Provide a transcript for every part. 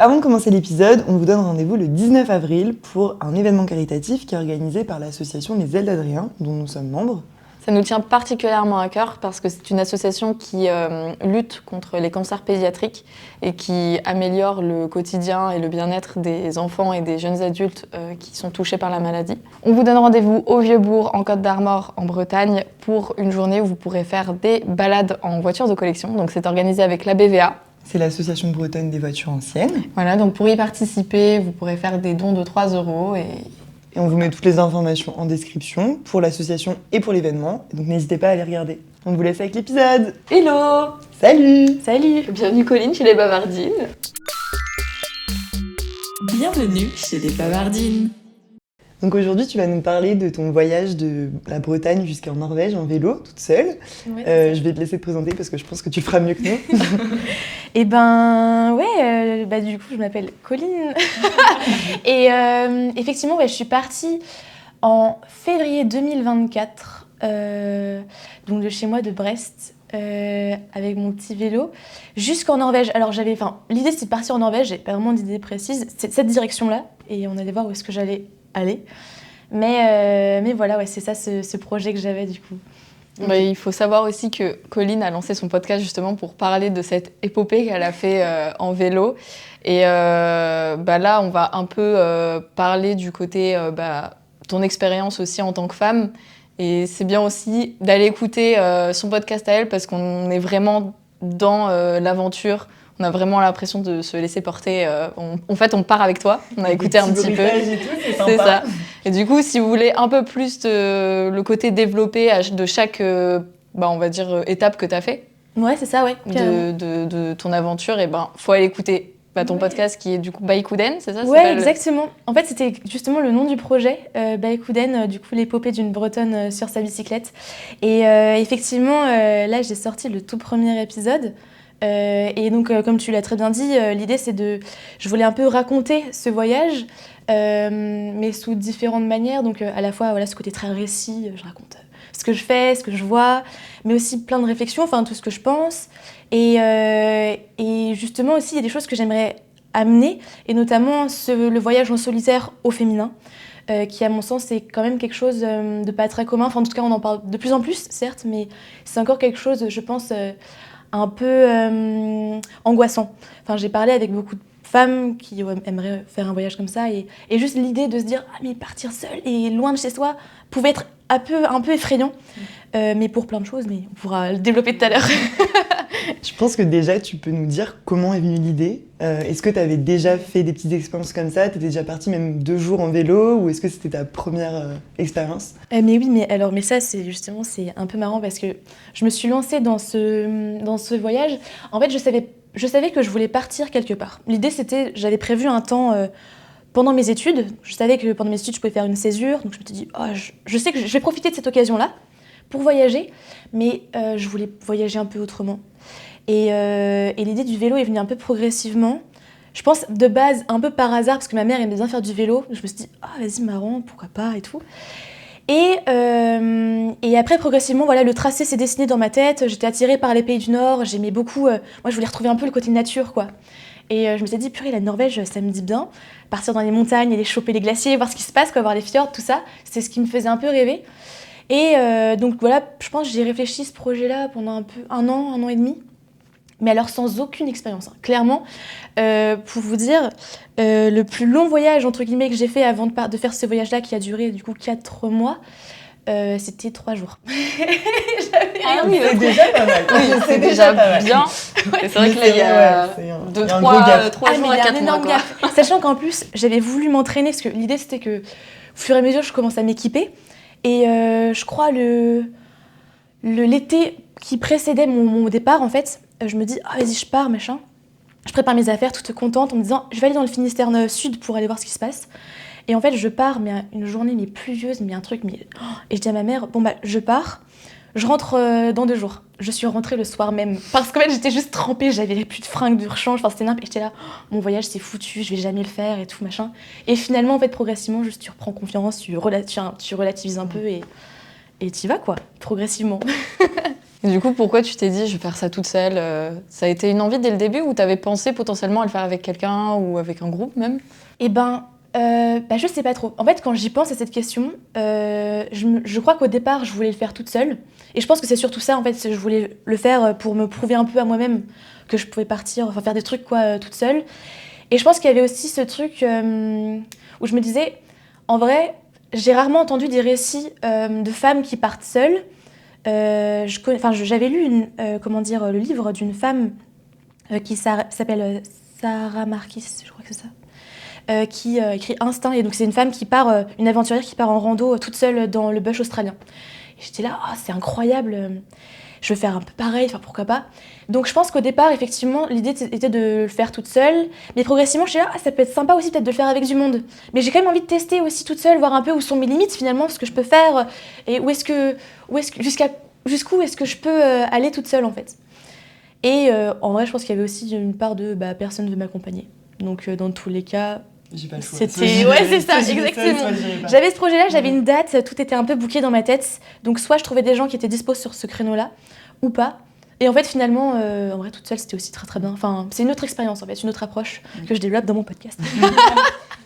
Avant de commencer l'épisode, on vous donne rendez-vous le 19 avril pour un événement caritatif qui est organisé par l'association Les Ailes d'Adrien, dont nous sommes membres. Ça nous tient particulièrement à cœur parce que c'est une association qui lutte contre les cancers pédiatriques et qui améliore le quotidien et le bien-être des enfants et des jeunes adultes qui sont touchés par la maladie. On vous donne rendez-vous au Vieux-Bourg, en Côte d'Armor, en Bretagne, pour une journée où vous pourrez faire des balades en voiture de collection. Donc c'est organisé avec la BVA. C'est l'association bretonne des voitures anciennes. Voilà, donc pour y participer, vous pourrez faire des dons de 3 € Et on vous met toutes les informations en description pour l'association et pour l'événement. Donc n'hésitez pas à les regarder. On vous laisse avec l'épisode. Hello! Salut! Salut! Bienvenue Colline chez les Bavardines. Bienvenue chez les Bavardines. Donc aujourd'hui, tu vas nous parler de ton voyage de la Bretagne jusqu'en Norvège en vélo, toute seule. Ouais, je vais te laisser te présenter parce que je pense que tu le feras mieux que nous. Et du coup, je m'appelle Colline. Et effectivement, je suis partie en février 2024, donc de chez moi, de Brest, avec mon petit vélo, jusqu'en Norvège. Alors, l'idée, c'était de partir en Norvège, j'ai pas vraiment d'idée précise. C'est cette direction-là, et on allait voir où est-ce que j'allais aller. Mais voilà, c'est ça, ce projet que j'avais, du coup. Il faut savoir aussi que Colline a lancé son podcast justement pour parler de cette épopée qu'elle a fait en vélo. Et là, on va un peu parler du côté ton expérience aussi en tant que femme. Et c'est bien aussi d'aller écouter son podcast à elle parce qu'on est vraiment dans l'aventure. On a vraiment l'impression de se laisser porter. En fait, on part avec toi. On a écouté un petit peu. Et tout, c'est sympa. C'est ça. Et du coup, si vous voulez un peu plus le côté développé de chaque, on va dire, étape que tu as fait Ouais, c'est ça, ouais. de ton aventure, et faut aller écouter ton podcast qui est du coup Bikeuden, c'est ça? Ouais, exactement. En fait, c'était justement le nom du projet, Bikeuden, du coup l'épopée d'une Bretonne sur sa bicyclette. Et effectivement, là, j'ai sorti le tout premier épisode. Et donc, comme tu l'as très bien dit, l'idée, je voulais un peu raconter ce voyage, mais sous différentes manières. Donc, à la fois, ce côté très récit, je raconte ce que je fais, ce que je vois, mais aussi plein de réflexions, tout ce que je pense. Et justement aussi, il y a des choses que j'aimerais amener, et notamment le voyage en solitaire au féminin, qui, à mon sens, est quand même quelque chose de pas très commun. En tout cas, on en parle de plus en plus, certes, mais c'est encore quelque chose, je pense, un peu angoissant. J'ai parlé avec beaucoup de femmes qui aimeraient faire un voyage comme ça, et juste l'idée de se dire « Ah, mais partir seule et loin de chez soi » pouvait être un peu effrayant, mais pour plein de choses, mais on pourra le développer tout à l'heure. Je pense que déjà, tu peux nous dire comment est venue l'idée. Est-ce que tu avais déjà fait des petites expériences comme ça? Tu étais déjà partie même 2 jours en vélo? Ou est-ce que c'était ta première expérience? Mais oui, mais ça, c'est un peu marrant parce que je me suis lancée dans ce voyage. En fait, je savais que je voulais partir quelque part. L'idée, j'avais prévu un temps pendant mes études. Je savais que pendant mes études, je pouvais faire une césure. Donc je me suis dit, je sais que je vais profiter de cette occasion-là pour voyager, mais je voulais voyager un peu autrement. Et l'idée du vélo est venue un peu progressivement. Je pense de base, un peu par hasard, parce que ma mère aimait bien faire du vélo. Je me suis dit, vas-y, marrant, pourquoi pas, et tout. Et après, progressivement, le tracé s'est dessiné dans ma tête. J'étais attirée par les pays du Nord. J'aimais beaucoup. Moi, je voulais retrouver un peu le côté nature, quoi. Et je me suis dit, purée, la Norvège, ça me dit bien. Partir dans les montagnes, aller choper les glaciers, voir ce qui se passe, voir les fjords, tout ça. C'est ce qui me faisait un peu rêver. Et donc voilà, je pense que j'ai réfléchi ce projet-là pendant un an et demi. Mais alors sans aucune expérience. Clairement, pour vous dire, le plus long voyage, entre guillemets, que j'ai fait avant de faire ce voyage-là, qui a duré du coup 4 mois, c'était 3 jours. C'est déjà pas mal. Oui, c'est déjà bien. C'est vrai que là, il y a 3 jours à 4 mois. Sachant qu'en plus, j'avais voulu m'entraîner, parce que l'idée, c'était que, au fur et à mesure, je commence à m'équiper. Et je crois l'été qui précédait mon départ, en fait, je me dis, vas-y, je pars, machin. Je prépare mes affaires, toute contente, en me disant, je vais aller dans le Finistère Sud pour aller voir ce qui se passe. Et en fait, je pars, mais une journée pluvieuse, mais un truc, et je dis à ma mère, je pars, je rentre dans 2 jours. Je suis rentrée le soir même, parce qu'en fait, j'étais juste trempée, j'avais plus de fringues de rechange, c'était n'importe, et j'étais là, mon voyage, c'est foutu, je vais jamais le faire, et tout, machin. Et finalement, en fait, progressivement, juste tu reprends confiance, tu relativises un peu, et t'y vas, quoi, progressivement. Et du coup, pourquoi tu t'es dit, je vais faire ça toute seule Ça a été une envie dès le début ou t'avais pensé potentiellement à le faire avec quelqu'un ou avec un groupe même? Je sais pas trop. En fait, quand j'y pense à cette question, je crois qu'au départ, je voulais le faire toute seule. Et je pense que c'est surtout ça, en fait, je voulais le faire pour me prouver un peu à moi-même que je pouvais faire des trucs toute seule. Et je pense qu'il y avait aussi ce truc où je me disais, en vrai, j'ai rarement entendu des récits de femmes qui partent seules. J'avais lu le livre d'une femme qui s'appelle Sarah Marquis, je crois que c'est ça. Qui écrit Instinct, et donc c'est une femme une aventurière qui part en rando toute seule dans le bush australien. Et j'étais là, c'est incroyable, je veux faire un peu pareil, pourquoi pas. Donc je pense qu'au départ, effectivement, l'idée était de le faire toute seule, mais progressivement, je suis là, ça peut être sympa aussi peut-être de le faire avec du monde. Mais j'ai quand même envie de tester aussi toute seule, voir un peu où sont mes limites finalement, ce que je peux faire, et jusqu'où est-ce que je peux aller toute seule en fait. Et en vrai, je pense qu'il y avait aussi une part de personne ne veut m'accompagner. Donc dans tous les cas, j'ai pas le choix. C'est ça, exactement. J'avais ce projet-là, j'avais une date, tout était un peu booké dans ma tête. Donc soit je trouvais des gens qui étaient dispo sur ce créneau-là, ou pas. Et en fait, finalement, en vrai, toute seule, c'était aussi très très bien. Enfin, c'est une autre expérience, en fait, une autre approche que je développe dans mon podcast.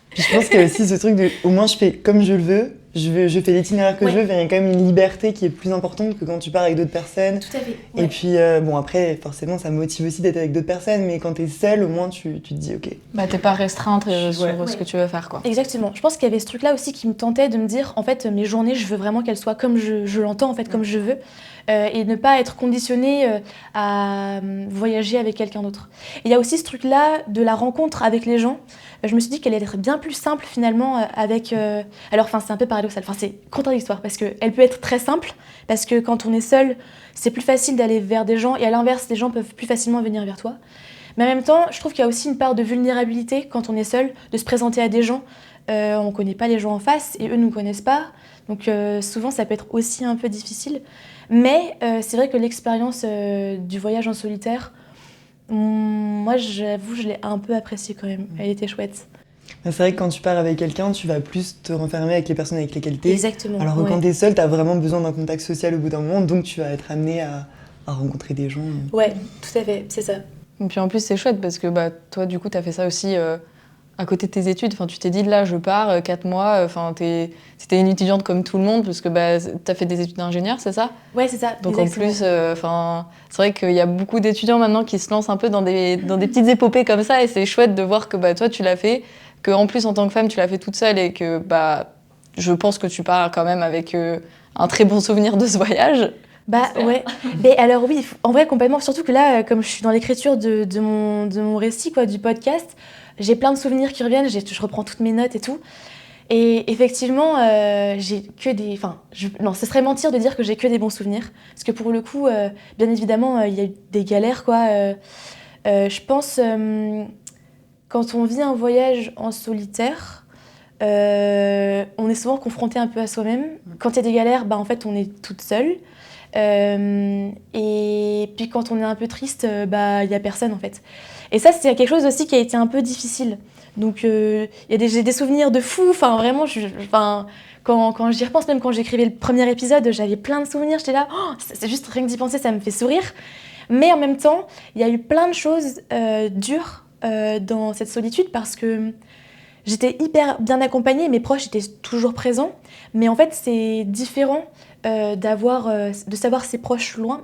Puis je pense qu'il y a aussi ce truc de, au moins je fais comme je le veux, je fais l'itinéraire que je veux, il y a quand même une liberté qui est plus importante que quand tu pars avec d'autres personnes. Tout à fait. Ouais. Et puis, après, forcément, ça motive aussi d'être avec d'autres personnes, mais quand t'es seule, au moins, tu te dis, ok. T'es pas restreinte sur ce que tu veux faire, quoi. Exactement. Je pense qu'il y avait ce truc-là aussi qui me tentait de me dire, en fait, mes journées, je veux vraiment qu'elles soient comme je l'entends, en fait, comme je veux. Et ne pas être conditionnée à voyager avec quelqu'un d'autre. Il y a aussi ce truc-là de la rencontre avec les gens. Je me suis dit qu'elle allait être bien plus simple finalement avec... Alors, c'est un peu paradoxal, c'est contradictoire parce qu'elle peut être très simple, parce que quand on est seul, c'est plus facile d'aller vers des gens, et à l'inverse, les gens peuvent plus facilement venir vers toi. Mais en même temps, je trouve qu'il y a aussi une part de vulnérabilité quand on est seul, de se présenter à des gens. On ne connaît pas les gens en face et eux ne nous connaissent pas. Donc souvent, ça peut être aussi un peu difficile. Mais c'est vrai que l'expérience du voyage en solitaire, moi, j'avoue, je l'ai un peu appréciée quand même. Elle était chouette. C'est vrai que quand tu pars avec quelqu'un, tu vas plus te renfermer avec les personnes avec lesquelles t'es. Exactement. Alors que quand t'es seule, t'as vraiment besoin d'un contact social au bout d'un moment, donc tu vas être amenée à rencontrer des gens. Ouais, tout à fait, c'est ça. Et puis en plus, c'est chouette parce que toi, du coup, t'as fait ça aussi à côté de tes études. Enfin, tu t'es dit, là, je pars 4 mois. C'était une étudiante comme tout le monde parce que t'as fait des études d'ingénieur, c'est ça? Ouais, c'est ça. Donc exactement. En plus, c'est vrai qu'il y a beaucoup d'étudiants maintenant qui se lancent un peu dans des petites épopées comme ça, et c'est chouette de voir que toi, tu l'as fait, que en plus, en tant que femme, tu l'as fait toute seule, et que je pense que tu pars quand même avec un très bon souvenir de ce voyage. Ouais. Mais alors oui, en vrai complètement. Surtout que là, comme je suis dans l'écriture de mon récit, du podcast, j'ai plein de souvenirs qui reviennent. Je reprends toutes mes notes et tout. Et effectivement, j'ai que des. Non, ce serait mentir de dire que j'ai que des bons souvenirs, parce que pour le coup, bien évidemment, il y a eu des galères, je pense quand on vit un voyage en solitaire. On est souvent confronté un peu à soi-même. Quand il y a des galères, en fait, on est toute seule. Et puis quand on est un peu triste, il y a personne en fait. Et ça, c'est quelque chose aussi qui a été un peu difficile. Donc j'ai des souvenirs de fou. Enfin vraiment, quand j'y repense, même quand j'écrivais le premier épisode, j'avais plein de souvenirs. J'étais là, c'est juste rien que d'y penser, ça me fait sourire. Mais en même temps, il y a eu plein de choses dures dans cette solitude, parce que j'étais hyper bien accompagnée, mes proches étaient toujours présents, mais en fait c'est différent de savoir ses proches loin,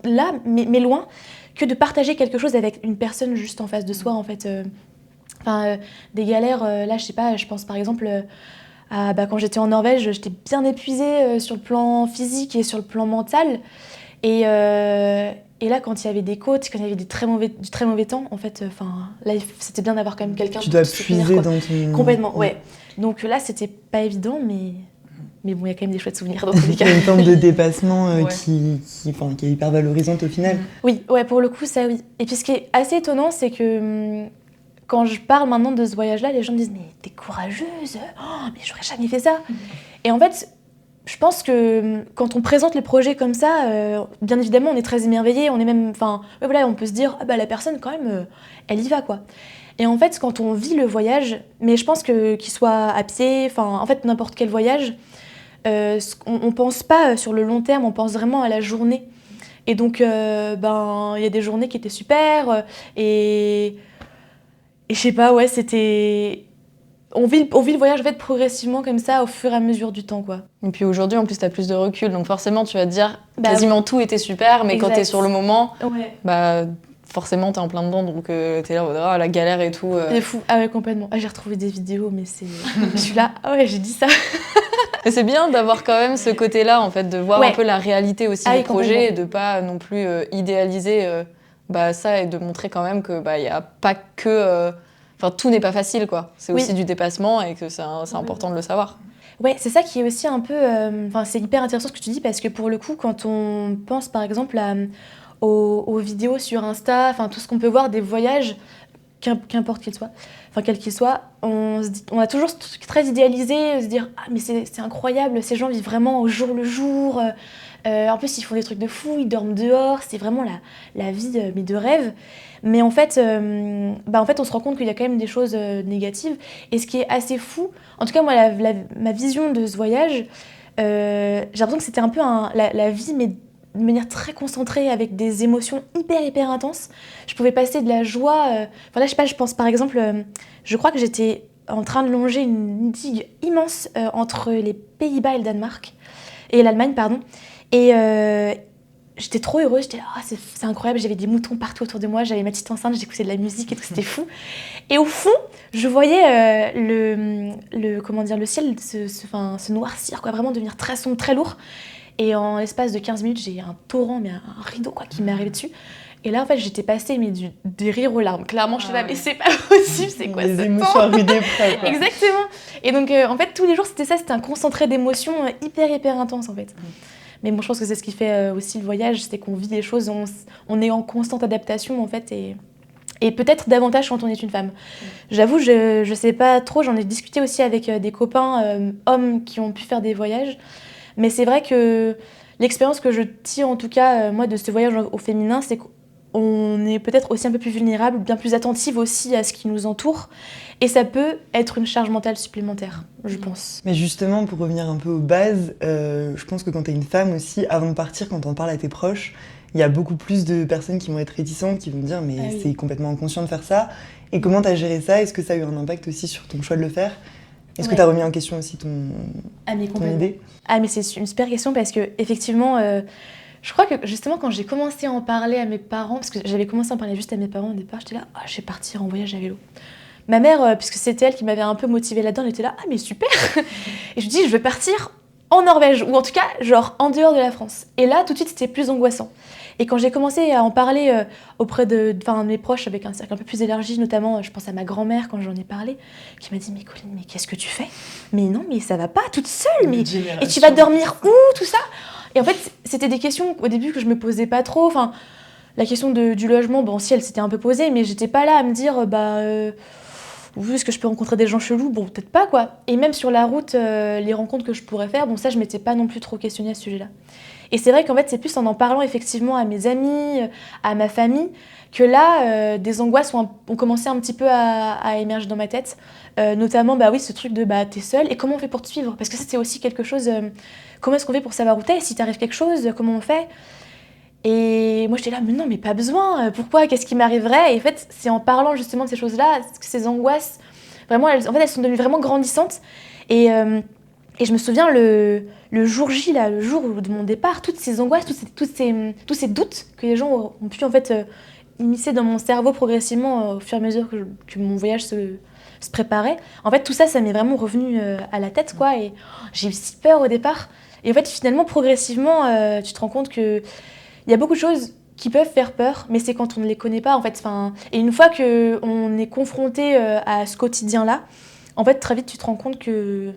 là, mais loin, que de partager quelque chose avec une personne juste en face de soi, en fait. Des galères, là, je sais pas, je pense par exemple quand j'étais en Norvège, j'étais bien épuisée sur le plan physique et sur le plan mental. Et là, quand il y avait des côtes, quand il y avait du très mauvais temps, en fait, là, c'était bien d'avoir quand même quelqu'un. Tu dois puiser dans ton... Complètement, ouais. Donc là, c'était pas évident, mais bon, il y a quand même des chouettes souvenirs dans tous les cas. Il y a une forme de dépassement qui est hyper valorisante au final. Oui, ouais, pour le coup, ça oui. Et puis ce qui est assez étonnant, c'est que quand je parle maintenant de ce voyage-là, les gens me disent « Mais t'es courageuse, mais j'aurais jamais fait ça !» Et en fait, je pense que quand on présente les projets comme ça, bien évidemment, on est très émerveillés, on est même, on peut se dire la personne quand même, elle y va quoi. Et en fait, quand on vit le voyage, mais je pense qu'il soit à pied, en fait n'importe quel voyage, on pense pas sur le long terme, on pense vraiment à la journée. Et donc, il y a des journées qui étaient super. Et je sais pas, ouais, c'était... On vit le voyage en fait, progressivement comme ça, au fur et à mesure du temps, quoi. Et puis aujourd'hui, en plus, t'as plus de recul, donc forcément, tu vas te dire quasiment tout était super, mais exact. quand t'es sur le moment, Ouais. forcément, t'es en plein dedans, donc t'es là, la galère et tout. C'est fou, ah ouais, complètement. Ah, j'ai retrouvé des vidéos, mais c'est... je suis là, ah ouais, j'ai dit ça. Et c'est bien d'avoir quand même ce côté-là, en fait, de voir un peu la réalité aussi du projet et de pas non plus idéaliser ça et de montrer quand même que y a pas que... tout n'est pas facile, quoi. C'est aussi du dépassement et que c'est important de le savoir. Ouais, c'est ça qui est aussi un peu... c'est hyper intéressant ce que tu dis parce que pour le coup, quand on pense par exemple aux vidéos sur Insta, tout ce qu'on peut voir des voyages, qu'importe qu'ils soient, quel qu'il soit, on a toujours ce truc très idéalisé, se dire « Ah, mais c'est incroyable, ces gens vivent vraiment au jour le jour. En plus, ils font des trucs de fou, ils dorment dehors, c'est vraiment la vie mais de rêve. » Mais en fait, on se rend compte qu'il y a quand même des choses négatives. Et ce qui est assez fou, en tout cas, moi, ma vision de ce voyage, j'ai l'impression que c'était un peu la vie, mais de manière très concentrée, avec des émotions hyper intenses. Je pouvais passer de la joie... je sais pas, je pense par exemple... je crois que j'étais en train de longer une digue immense entre les Pays-Bas et le Danemark. Et l'Allemagne, pardon. Et... j'étais trop heureuse, j'étais là, c'est incroyable, j'avais des moutons partout autour de moi, j'avais ma petite enceinte, j'écoutais de la musique et tout, c'était fou. Et au fond, je voyais le ciel se noircir, quoi, vraiment devenir très sombre, très lourd. Et en l'espace de 15 minutes, j'ai un torrent, mais un rideau quoi, qui m'est arrivé dessus. Et là, en fait, j'étais passée des rires aux larmes. Clairement, je suis là, mais c'est pas possible, c'est quoi ça? Les émotions à rude épreuve, quoi. Exactement. Et donc, en fait, tous les jours, c'était ça, c'était un concentré d'émotions hyper intense, en fait. Mais bon, je pense que c'est ce qui fait aussi le voyage, c'est qu'on vit des choses, on est en constante adaptation, en fait, et peut-être davantage quand on est une femme. J'avoue, je sais pas trop, j'en ai discuté aussi avec des copains hommes qui ont pu faire des voyages, mais c'est vrai que l'expérience que je tire, en tout cas, moi, de ce voyage au féminin, c'est qu'on est peut-être aussi un peu plus vulnérable, bien plus attentive aussi à ce qui nous entoure, et ça peut être une charge mentale supplémentaire, je pense. Mais justement, pour revenir un peu aux bases, je pense que quand t'es une femme aussi, avant de partir, quand t'en parles à tes proches, il y a beaucoup plus de personnes qui vont être réticentes, qui vont dire mais c'est complètement inconscient de faire ça. Et comment t'as géré ça? Est-ce que ça a eu un impact aussi sur ton choix de le faire? Est-ce que t'as remis en question aussi ton idée? Ah mais c'est une super question parce que effectivement, je crois que justement quand j'ai commencé à en parler à mes parents, parce que j'avais commencé à en parler juste à mes parents au départ, j'étais là, je vais partir en voyage à vélo. Ma mère, puisque c'était elle qui m'avait un peu motivée là-dedans, elle était là, mais super. Et je dis, je veux partir en Norvège, ou en tout cas, genre en dehors de la France. Et là, tout de suite, c'était plus angoissant. Et quand j'ai commencé à en parler auprès de mes proches, avec un cercle un peu plus élargi, notamment, je pense à ma grand-mère quand j'en ai parlé, qui m'a dit, mais Colline, mais qu'est-ce que tu fais? Mais non, mais ça va pas, toute seule, mais... Et tu vas dormir où, tout ça? Et en fait, c'était des questions au début que je me posais pas trop, la question du logement, bon, si elle s'était un peu posée, mais j'étais pas là à me dire, oui, est-ce que je peux rencontrer des gens chelous? Bon, peut-être pas, quoi. Et même sur la route, les rencontres que je pourrais faire, bon, ça, je m'étais pas non plus trop questionnée à ce sujet-là. Et c'est vrai qu'en fait, c'est plus en parlant effectivement à mes amis, à ma famille, que là, des angoisses ont commencé un petit peu à émerger dans ma tête. Notamment, ce truc de t'es seule, et comment on fait pour te suivre? Parce que ça, c'est aussi quelque chose... comment est-ce qu'on fait pour savoir où t'es? Si t'arrive quelque chose, comment on fait? Et moi, j'étais là, mais non, mais pas besoin. Pourquoi? Qu'est-ce qui m'arriverait? Et en fait, c'est en parlant justement de ces choses-là, que ces angoisses, vraiment, elles sont devenues vraiment grandissantes. Et je me souviens, le jour J, là, le jour de mon départ, toutes ces angoisses, tous ces doutes que les gens ont pu en fait immiscer dans mon cerveau progressivement au fur et à mesure que mon voyage se préparait. En fait, tout ça, ça m'est vraiment revenu à la tête, quoi. Et j'ai eu si peur au départ. Et en fait, finalement, progressivement, tu te rends compte que il y a beaucoup de choses qui peuvent faire peur, mais c'est quand on ne les connaît pas, en fait. Et une fois qu'on est confronté à ce quotidien-là, en fait, très vite, tu te rends compte que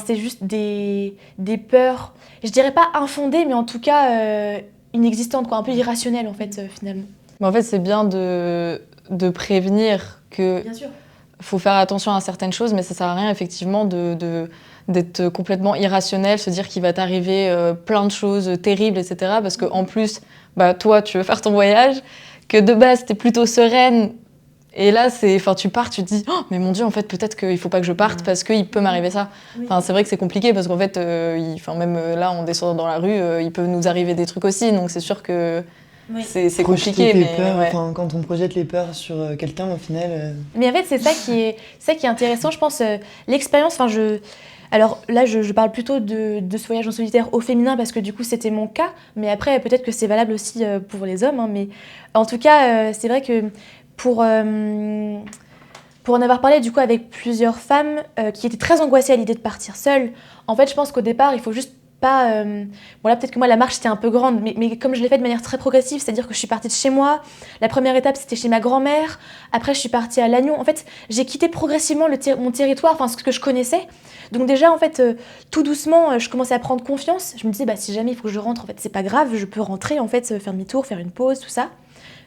c'est juste des peurs, je dirais pas infondées, mais en tout cas inexistantes, quoi, un peu irrationnelles, en fait, finalement. Mais en fait, c'est bien de prévenir que faut faire attention à certaines choses, mais ça sert à rien, effectivement, d'être complètement irrationnel, se dire qu'il va t'arriver plein de choses terribles, etc. Parce qu'en plus, toi, tu veux faire ton voyage, que de base, t'es plutôt sereine, Et là, tu pars, tu te dis, oh, mais mon Dieu, en fait, peut-être qu'il faut pas que je parte parce qu'il peut m'arriver ça. Oui. Enfin, c'est vrai que c'est compliqué parce qu'en fait, même là, on descend dans la rue, il peut nous arriver des trucs aussi. Donc c'est sûr que c'est compliqué. Mais quand on projette les peurs sur quelqu'un, au final. Mais en fait, c'est ça qui est intéressant, je pense. L'expérience, alors là, je parle plutôt de ce voyage en solitaire au féminin parce que du coup, c'était mon cas. Mais après, peut-être que c'est valable aussi pour les hommes. Hein, mais en tout cas, c'est vrai que pour en avoir parlé du coup avec plusieurs femmes qui étaient très angoissées à l'idée de partir seule, en fait, je pense qu'au départ, il faut juste pas... Bon là, peut-être que moi, la marche, c'était un peu grande, mais comme je l'ai fait de manière très progressive, c'est-à-dire que je suis partie de chez moi. La première étape, c'était chez ma grand-mère. Après, je suis partie à Lannion. En fait, j'ai quitté progressivement mon territoire, enfin, ce que je connaissais. Donc déjà, en fait, tout doucement, je commençais à prendre confiance. Je me disais, si jamais il faut que je rentre, en fait, c'est pas grave, je peux rentrer, en fait, faire demi-tour, faire une pause, tout ça.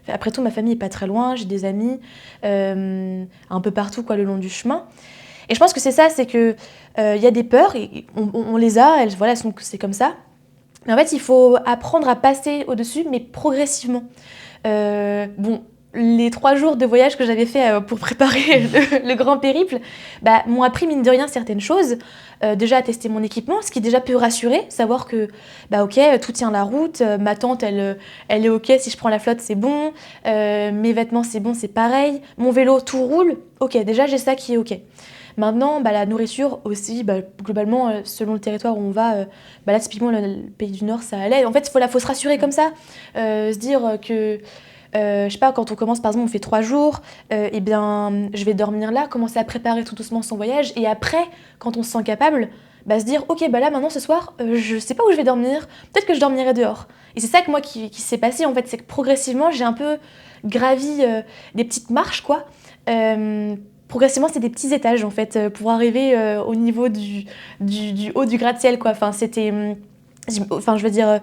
Après tout, ma famille est pas très loin, j'ai des amis un peu partout quoi, le long du chemin. Et je pense que c'est ça, c'est que y a des peurs, et on les a, c'est comme ça. Mais en fait, il faut apprendre à passer au-dessus, mais progressivement. Les 3 jours de voyage que j'avais fait pour préparer le grand périple m'ont appris mine de rien certaines choses. Déjà à tester mon équipement, ce qui déjà peut rassurer, savoir que ok, tout tient la route, ma tente elle est ok, si je prends la flotte c'est bon, mes vêtements c'est bon, c'est pareil, mon vélo tout roule, ok, déjà j'ai ça qui est ok. Maintenant, la nourriture aussi, globalement, selon le territoire où on va, là typiquement le pays du Nord ça allait. En fait, faut se rassurer comme ça, se dire que je sais pas, quand on commence par exemple, on fait 3 jours, je vais dormir là, commencer à préparer tout doucement son voyage, et après, quand on se sent capable, se dire ok, là maintenant ce soir, je sais pas où je vais dormir, peut-être que je dormirai dehors. Et c'est ça que moi qui s'est passé en fait, c'est que progressivement j'ai un peu gravi des petites marches quoi. Progressivement, c'est des petits étages en fait pour arriver au niveau du haut du gratte-ciel quoi. Enfin, je veux dire.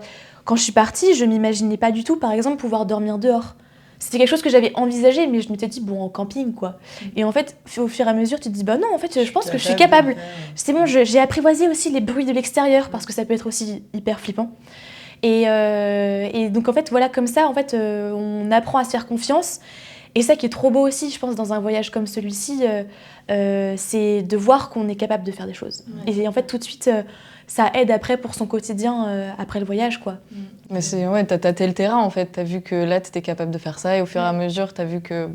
Quand je suis partie, je m'imaginais pas du tout, par exemple, pouvoir dormir dehors. C'était quelque chose que j'avais envisagé, mais je m'étais dit, en camping, quoi. Et en fait, au fur et à mesure, tu te dis, non, en fait, je pense que je suis capable. C'est bon, j'ai apprivoisé aussi les bruits de l'extérieur, parce que ça peut être aussi hyper flippant. Et donc, en fait, voilà, comme ça, en fait, on apprend à se faire confiance. Et ça qui est trop beau aussi, je pense, dans un voyage comme celui-ci, c'est de voir qu'on est capable de faire des choses. Ouais. Et en fait, tout de suite... ça aide après pour son quotidien après le voyage, quoi. Mais t'as tâté le terrain, en fait. T'as vu que là, t'étais capable de faire ça, et au fur et à mesure, t'as vu que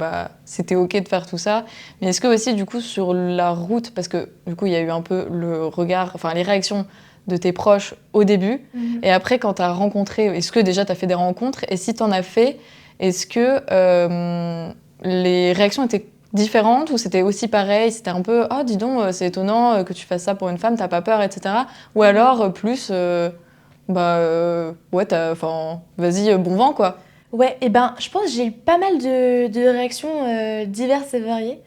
c'était OK de faire tout ça. Mais est-ce que aussi, du coup, sur la route, parce que, du coup, il y a eu un peu le regard, enfin, les réactions de tes proches au début, et après, quand t'as rencontré, est-ce que déjà t'as fait des rencontres, et si t'en as fait, est-ce que les réactions étaient différentes ou c'était aussi pareil, c'était un peu oh dis donc c'est étonnant que tu fasses ça pour une femme, t'as pas peur, etc. Ou alors plus vas-y bon vent quoi. Ouais, et je pense que j'ai eu pas mal de réactions diverses et variées.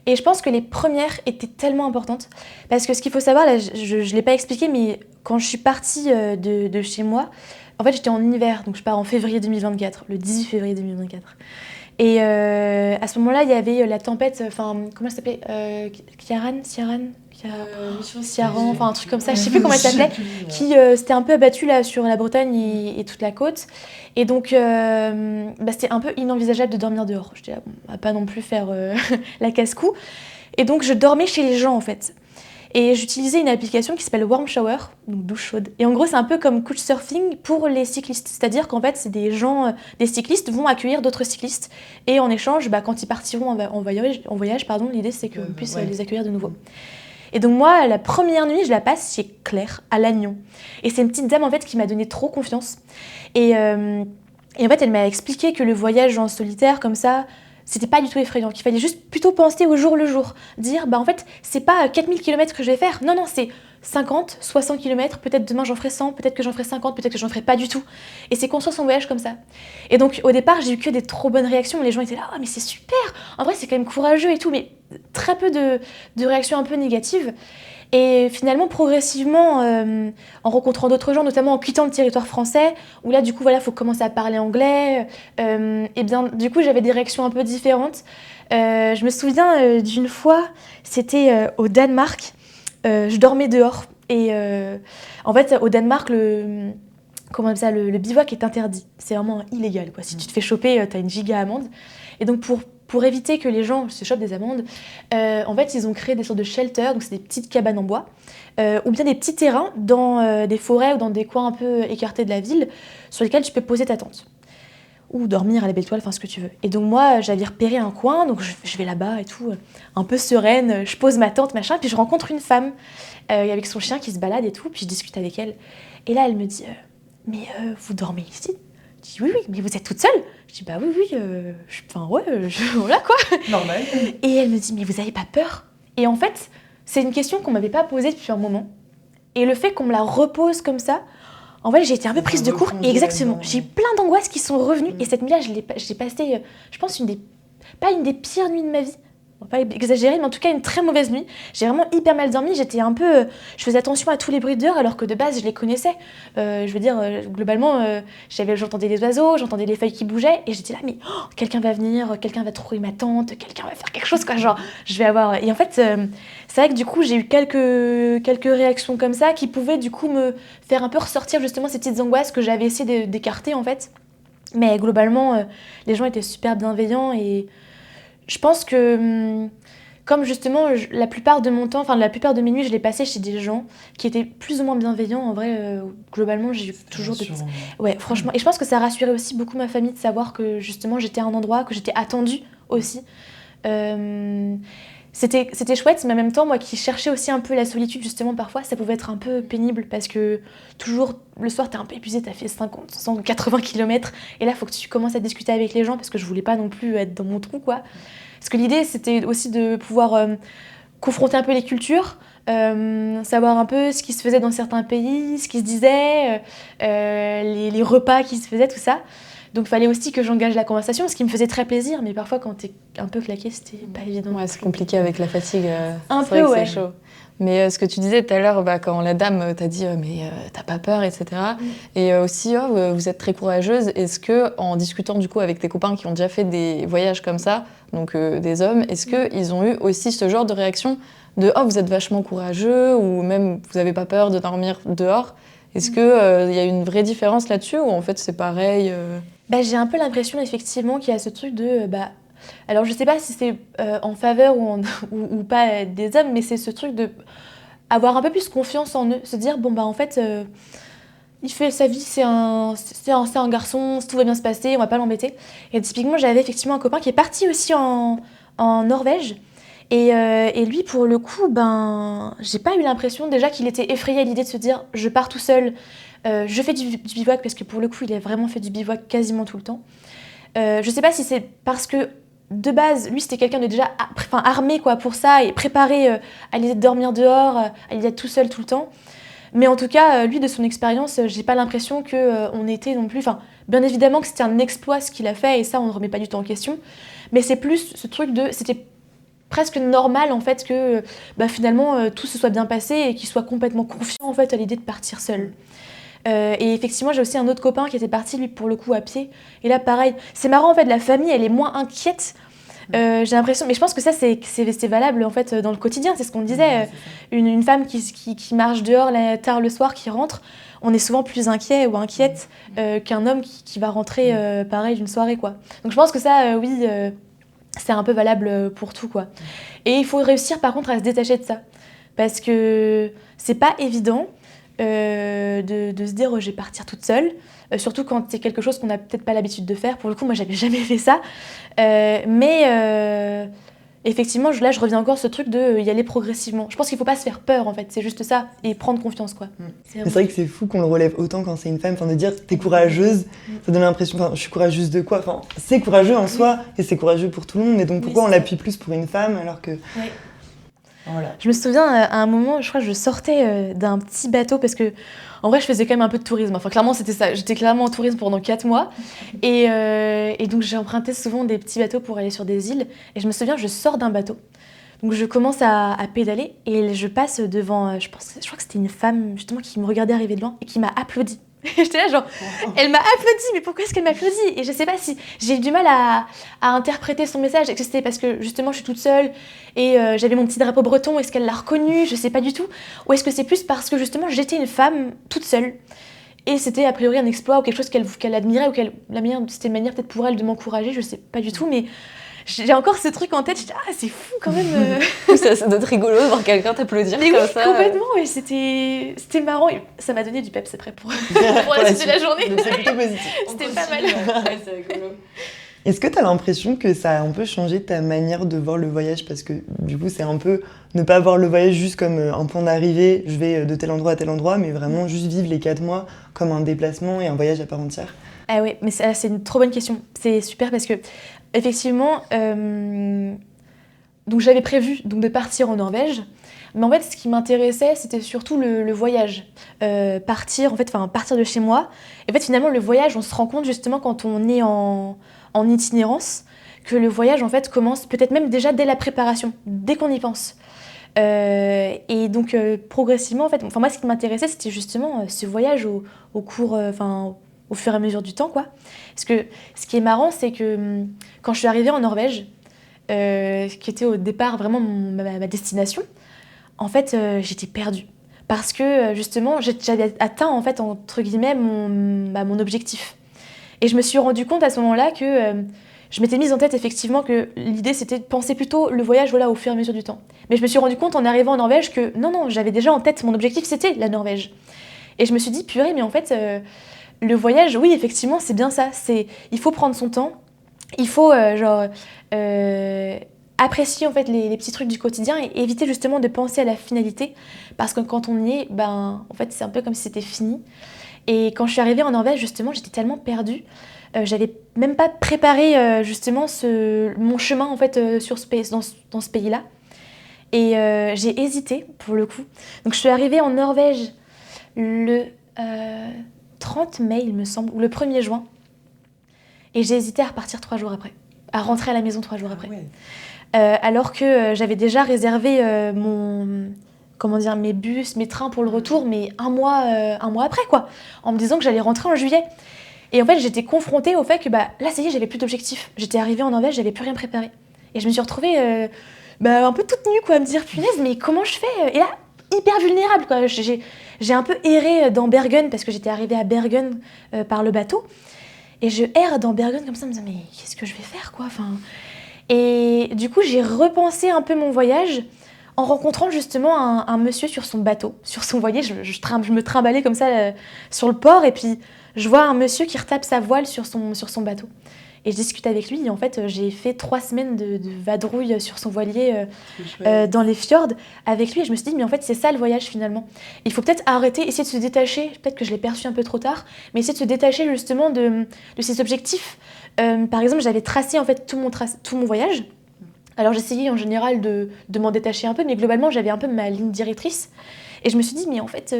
Et je pense que les premières étaient tellement importantes. Parce que ce qu'il faut savoir, là, je ne l'ai pas expliqué, mais quand je suis partie de chez moi, en fait j'étais en hiver, donc je pars en février 2024, le 18 février 2024. Et à ce moment-là, il y avait la tempête, comment elle s'appelait Ciaran, enfin un truc comme ça, je sais plus comment elle s'appelait, qui s'était un peu abattue là sur la Bretagne et toute la côte. Et donc, c'était un peu inenvisageable de dormir dehors. Je disais, on va pas non plus faire la casse-cou. Et donc, je dormais chez les gens en fait. Et j'utilisais une application qui s'appelle Warm Shower, donc douche chaude. Et en gros, c'est un peu comme Couchsurfing pour les cyclistes. C'est-à-dire qu'en fait, c'est des cyclistes vont accueillir d'autres cyclistes. Et en échange, quand ils partiront en voyage, l'idée c'est qu'on puisse les accueillir de nouveau. Et donc moi, la première nuit, je la passe chez Claire, à Lannion. Et c'est une petite dame en fait qui m'a donné trop confiance. Et en fait, elle m'a expliqué que le voyage en solitaire, comme ça, c'était pas du tout effrayant, qu'il fallait juste plutôt penser au jour le jour. Dire, en fait, c'est pas 4000 km que je vais faire. Non, c'est 50, 60 km, peut-être demain j'en ferai 100, peut-être que j'en ferai 50, peut-être que j'en ferai pas du tout. Et c'est construire son voyage comme ça. Et donc, au départ, j'ai eu que des trop bonnes réactions. Les gens étaient là, oh, mais c'est super. En vrai, c'est quand même courageux et tout, mais très peu de réactions un peu négatives. Et finalement, progressivement, en rencontrant d'autres gens, notamment en quittant le territoire français, où là, du coup, faut commencer à parler anglais, et bien, du coup, j'avais des réactions un peu différentes. Je me souviens d'une fois, c'était au Danemark, je dormais dehors. Et en fait, au Danemark, le bivouac est interdit. C'est vraiment illégal, quoi. Si tu te fais choper, t'as une giga amende. Et donc, pour pour éviter que les gens se chopent des amendes, en fait, ils ont créé des sortes de shelters, donc c'est des petites cabanes en bois, ou bien des petits terrains dans des forêts ou dans des coins un peu écartés de la ville, sur lesquels tu peux poser ta tente. Ou dormir à la belle toile, enfin ce que tu veux. Et donc moi, j'avais repéré un coin, donc je vais là-bas et tout, un peu sereine, je pose ma tente, machin, puis je rencontre une femme avec son chien qui se balade et tout, puis je discute avec elle. Et là, elle me dit mais vous dormez ici ? Je dis oui, mais vous êtes toute seule ? Je dis bah oui, voilà quoi. Normal. Et elle me dit mais vous avez pas peur ? Et en fait, c'est une question qu'on m'avait pas posée depuis un moment. Et le fait qu'on me la repose comme ça, en fait, j'ai été un peu prise de court. Et exactement, j'ai eu plein d'angoisses qui sont revenues. Et cette nuit-là, j'ai passé, je pense, pas une des pires nuits de ma vie. Pas exagéré, mais en tout cas une très mauvaise nuit. J'ai vraiment hyper mal dormi. J'étais un peu, je faisais attention à tous les bruits dehors alors que de base je les connaissais. Je veux dire, globalement, j'entendais les oiseaux, j'entendais les feuilles qui bougeaient et j'étais là, mais quelqu'un va venir, quelqu'un va trouver ma tente, quelqu'un va faire quelque chose quoi. Genre, je vais avoir. Et en fait, c'est vrai que du coup j'ai eu quelques réactions comme ça qui pouvaient du coup me faire un peu ressortir justement ces petites angoisses que j'avais essayé d'écarter en fait. Mais globalement, les gens étaient super bienveillants et je pense que, comme justement, la plupart de mon temps, enfin la plupart de mes nuits, je l'ai passé chez des gens qui étaient plus ou moins bienveillants. En vrai, globalement, j'ai eu toujours des... Ouais, franchement. Et je pense que ça rassurait aussi beaucoup ma famille de savoir que, justement, j'étais à un endroit, que j'étais attendue aussi. C'était chouette, mais en même temps, moi qui cherchais aussi un peu la solitude, justement, parfois, ça pouvait être un peu pénible parce que toujours, le soir, t'es un peu épuisé, t'as fait 50, 180 km et là, il faut que tu commences à discuter avec les gens parce que je voulais pas non plus être dans mon trou, quoi. Parce que l'idée, c'était aussi de pouvoir confronter un peu les cultures, savoir un peu ce qui se faisait dans certains pays, ce qui se disait, les repas qui se faisaient, tout ça. Donc il fallait aussi que j'engage la conversation, ce qui me faisait très plaisir, mais parfois quand t'es un peu claqué, c'était pas évident. Ouais, c'est compliqué avec la fatigue. Un peu, ouais. C'est chaud. Mais ce que tu disais tout à l'heure, quand la dame t'a dit mais t'as pas peur, etc. Et aussi, vous êtes très courageuse. Est-ce que, en discutant du coup avec tes copains qui ont déjà fait des voyages comme ça, donc des hommes, est-ce qu'ils ont eu aussi ce genre de réaction de vous êtes vachement courageux ou même vous avez pas peur de dormir dehors ? Est-ce qu'il y a une vraie différence là-dessus ou en fait c'est pareil J'ai un peu l'impression effectivement qu'il y a ce truc de... alors je sais pas si c'est en faveur ou pas des hommes, mais c'est ce truc de avoir un peu plus confiance en eux, se dire en fait il fait sa vie, c'est un garçon, tout va bien se passer, on va pas l'embêter. Et typiquement j'avais effectivement un copain qui est parti aussi en Norvège. Et lui, pour le coup, j'ai pas eu l'impression déjà qu'il était effrayé à l'idée de se dire je pars tout seul, je fais du bivouac, parce que pour le coup, il a vraiment fait du bivouac quasiment tout le temps. Je sais pas si c'est parce que de base, lui, c'était quelqu'un de déjà armé quoi, pour ça et préparé à l'idée de dormir dehors, à l'idée d'être tout seul tout le temps. Mais en tout cas, lui, de son expérience, j'ai pas l'impression qu'on était non plus... bien évidemment que c'était un exploit ce qu'il a fait, et ça, on ne remet pas du tout en question. Mais c'est plus ce truc de... C'était presque normal en fait que finalement tout se soit bien passé et qu'il soit complètement confiant en fait à l'idée de partir seul. Et effectivement j'ai aussi un autre copain qui était parti lui pour le coup à pied et là pareil, c'est marrant en fait, la famille elle est moins inquiète, j'ai l'impression, mais je pense que ça c'est valable en fait dans le quotidien, c'est ce qu'on disait, une femme qui marche dehors tard le soir, qui rentre, on est souvent plus inquiet ou inquiète qu'un homme qui va rentrer pareil d'une soirée quoi. Donc je pense que ça oui c'est un peu valable pour tout, quoi. Et il faut réussir, par contre, à se détacher de ça. Parce que c'est pas évident de se dire « je vais partir toute seule », surtout quand c'est quelque chose qu'on n'a peut-être pas l'habitude de faire. Pour le coup, moi, j'avais jamais fait ça. Mais effectivement, là, je reviens encore à ce truc de y aller progressivement. Je pense qu'il faut pas se faire peur, en fait. C'est juste ça. Et prendre confiance, quoi. C'est vrai que c'est fou qu'on le relève autant quand c'est une femme. De dire « t'es courageuse », ça donne l'impression... je suis courageuse de quoi ? C'est courageux en soi, et c'est courageux pour tout le monde. Mais donc, pourquoi on l'appuie plus pour une femme alors que... Ouais. Voilà. Je me souviens, à un moment, je crois que je sortais d'un petit bateau parce que, en vrai, je faisais quand même un peu de tourisme. Clairement, c'était ça. J'étais clairement en tourisme pendant 4 mois. Et donc, j'ai emprunté souvent des petits bateaux pour aller sur des îles. Et je me souviens, je sors d'un bateau. Donc, je commence à pédaler et je passe devant, je crois que c'était une femme, justement, qui me regardait arriver de loin et qui m'a applaudi. J'étais là genre, elle m'a applaudi, mais pourquoi est-ce qu'elle m'applaudit ? Et je sais pas si j'ai eu du mal à interpréter son message, est-ce que c'était parce que justement je suis toute seule et j'avais mon petit drapeau breton, est-ce qu'elle l'a reconnu ? Je sais pas du tout. Ou est-ce que c'est plus parce que justement j'étais une femme toute seule et c'était a priori un exploit ou quelque chose qu'elle admirait ou c'était une manière peut-être pour elle de m'encourager, je sais pas du tout, mais j'ai encore ce truc en tête, je dis ah c'est fou quand même. Ça doit être rigolo de voir quelqu'un t'applaudir Mais comme oui, ça. complètement, et c'était marrant. Et ça m'a donné du peps après pour la suite de la journée. Donc c'est plutôt positif. C'était pas mal. Ouais, c'est rigolo. Est-ce que tu as l'impression que ça a un peu changé ta manière de voir le voyage? Parce que du coup, c'est un peu ne pas voir le voyage juste comme un point d'arrivée, je vais de tel endroit à tel endroit, mais vraiment juste vivre les 4 mois comme un déplacement et un voyage à part entière. Ah oui, mais c'est une trop bonne question. C'est super parce que, effectivement, donc j'avais prévu donc, de partir en Norvège. Mais en fait, ce qui m'intéressait, c'était surtout le voyage. Partir de chez moi. Et en fait, finalement, le voyage, on se rend compte justement quand on est en itinérance, que le voyage, en fait, commence peut-être même déjà dès la préparation, dès qu'on y pense. Et donc, progressivement, en fait, moi, ce qui m'intéressait, c'était justement ce voyage au fur et à mesure du temps, quoi. Parce que ce qui est marrant, c'est que quand je suis arrivée en Norvège, qui était au départ vraiment ma destination, en fait, j'étais perdue. Parce que, justement, j'avais atteint, en fait, entre guillemets, mon objectif. Et je me suis rendu compte à ce moment-là que je m'étais mise en tête, effectivement, que l'idée, c'était de penser plutôt le voyage au fur et à mesure du temps. Mais je me suis rendu compte, en arrivant en Norvège, que non, j'avais déjà en tête, mon objectif, c'était la Norvège. Et je me suis dit, purée, mais en fait, le voyage, oui, effectivement, c'est bien ça. Il faut prendre son temps. Il faut, apprécier en fait les petits trucs du quotidien et éviter justement de penser à la finalité, parce que quand on y est, en fait c'est un peu comme si c'était fini. Et quand je suis arrivée en Norvège, justement, j'étais tellement perdue, j'avais même pas préparé justement mon chemin en fait dans ce pays-là. Et j'ai hésité pour le coup. Donc je suis arrivée en Norvège le 30 mai, il me semble, ou le 1er juin. Et j'ai hésité à repartir 3 jours après, à rentrer à la maison 3 jours après. Ouais. Alors que j'avais déjà réservé mes bus, mes trains pour le retour, mais un mois après, quoi, en me disant que j'allais rentrer en juillet. Et en fait, j'étais confrontée au fait que là, ça y est, j'avais plus d'objectifs. J'étais arrivée en Norvège, j'avais plus rien préparé. Et je me suis retrouvée un peu toute nue, quoi, à me dire, punaise, mais comment je fais? Et là, hyper vulnérable, quoi. J'ai un peu erré dans Bergen, parce que j'étais arrivée à Bergen par le bateau. Et je erre dans Bergen comme ça, en me disant, mais qu'est-ce que je vais faire, quoi, Et du coup, j'ai repensé un peu mon voyage en rencontrant justement un monsieur sur son bateau, sur son voilier. Je me trimballais comme ça sur le port, et puis je vois un monsieur qui retape sa voile sur son bateau. Et je discute avec lui, et en fait, j'ai fait 3 semaines de vadrouille sur son voilier dans les fjords avec lui, et je me suis dit, mais en fait, c'est ça le voyage finalement. Il faut peut-être arrêter, essayer de se détacher, peut-être que je l'ai perçu un peu trop tard, mais essayer de se détacher justement de ses objectifs. Par exemple, j'avais tracé en fait tout mon voyage. Alors j'essayais en général de m'en détacher un peu, mais globalement, j'avais un peu ma ligne directrice. Et je me suis dit, mais en fait...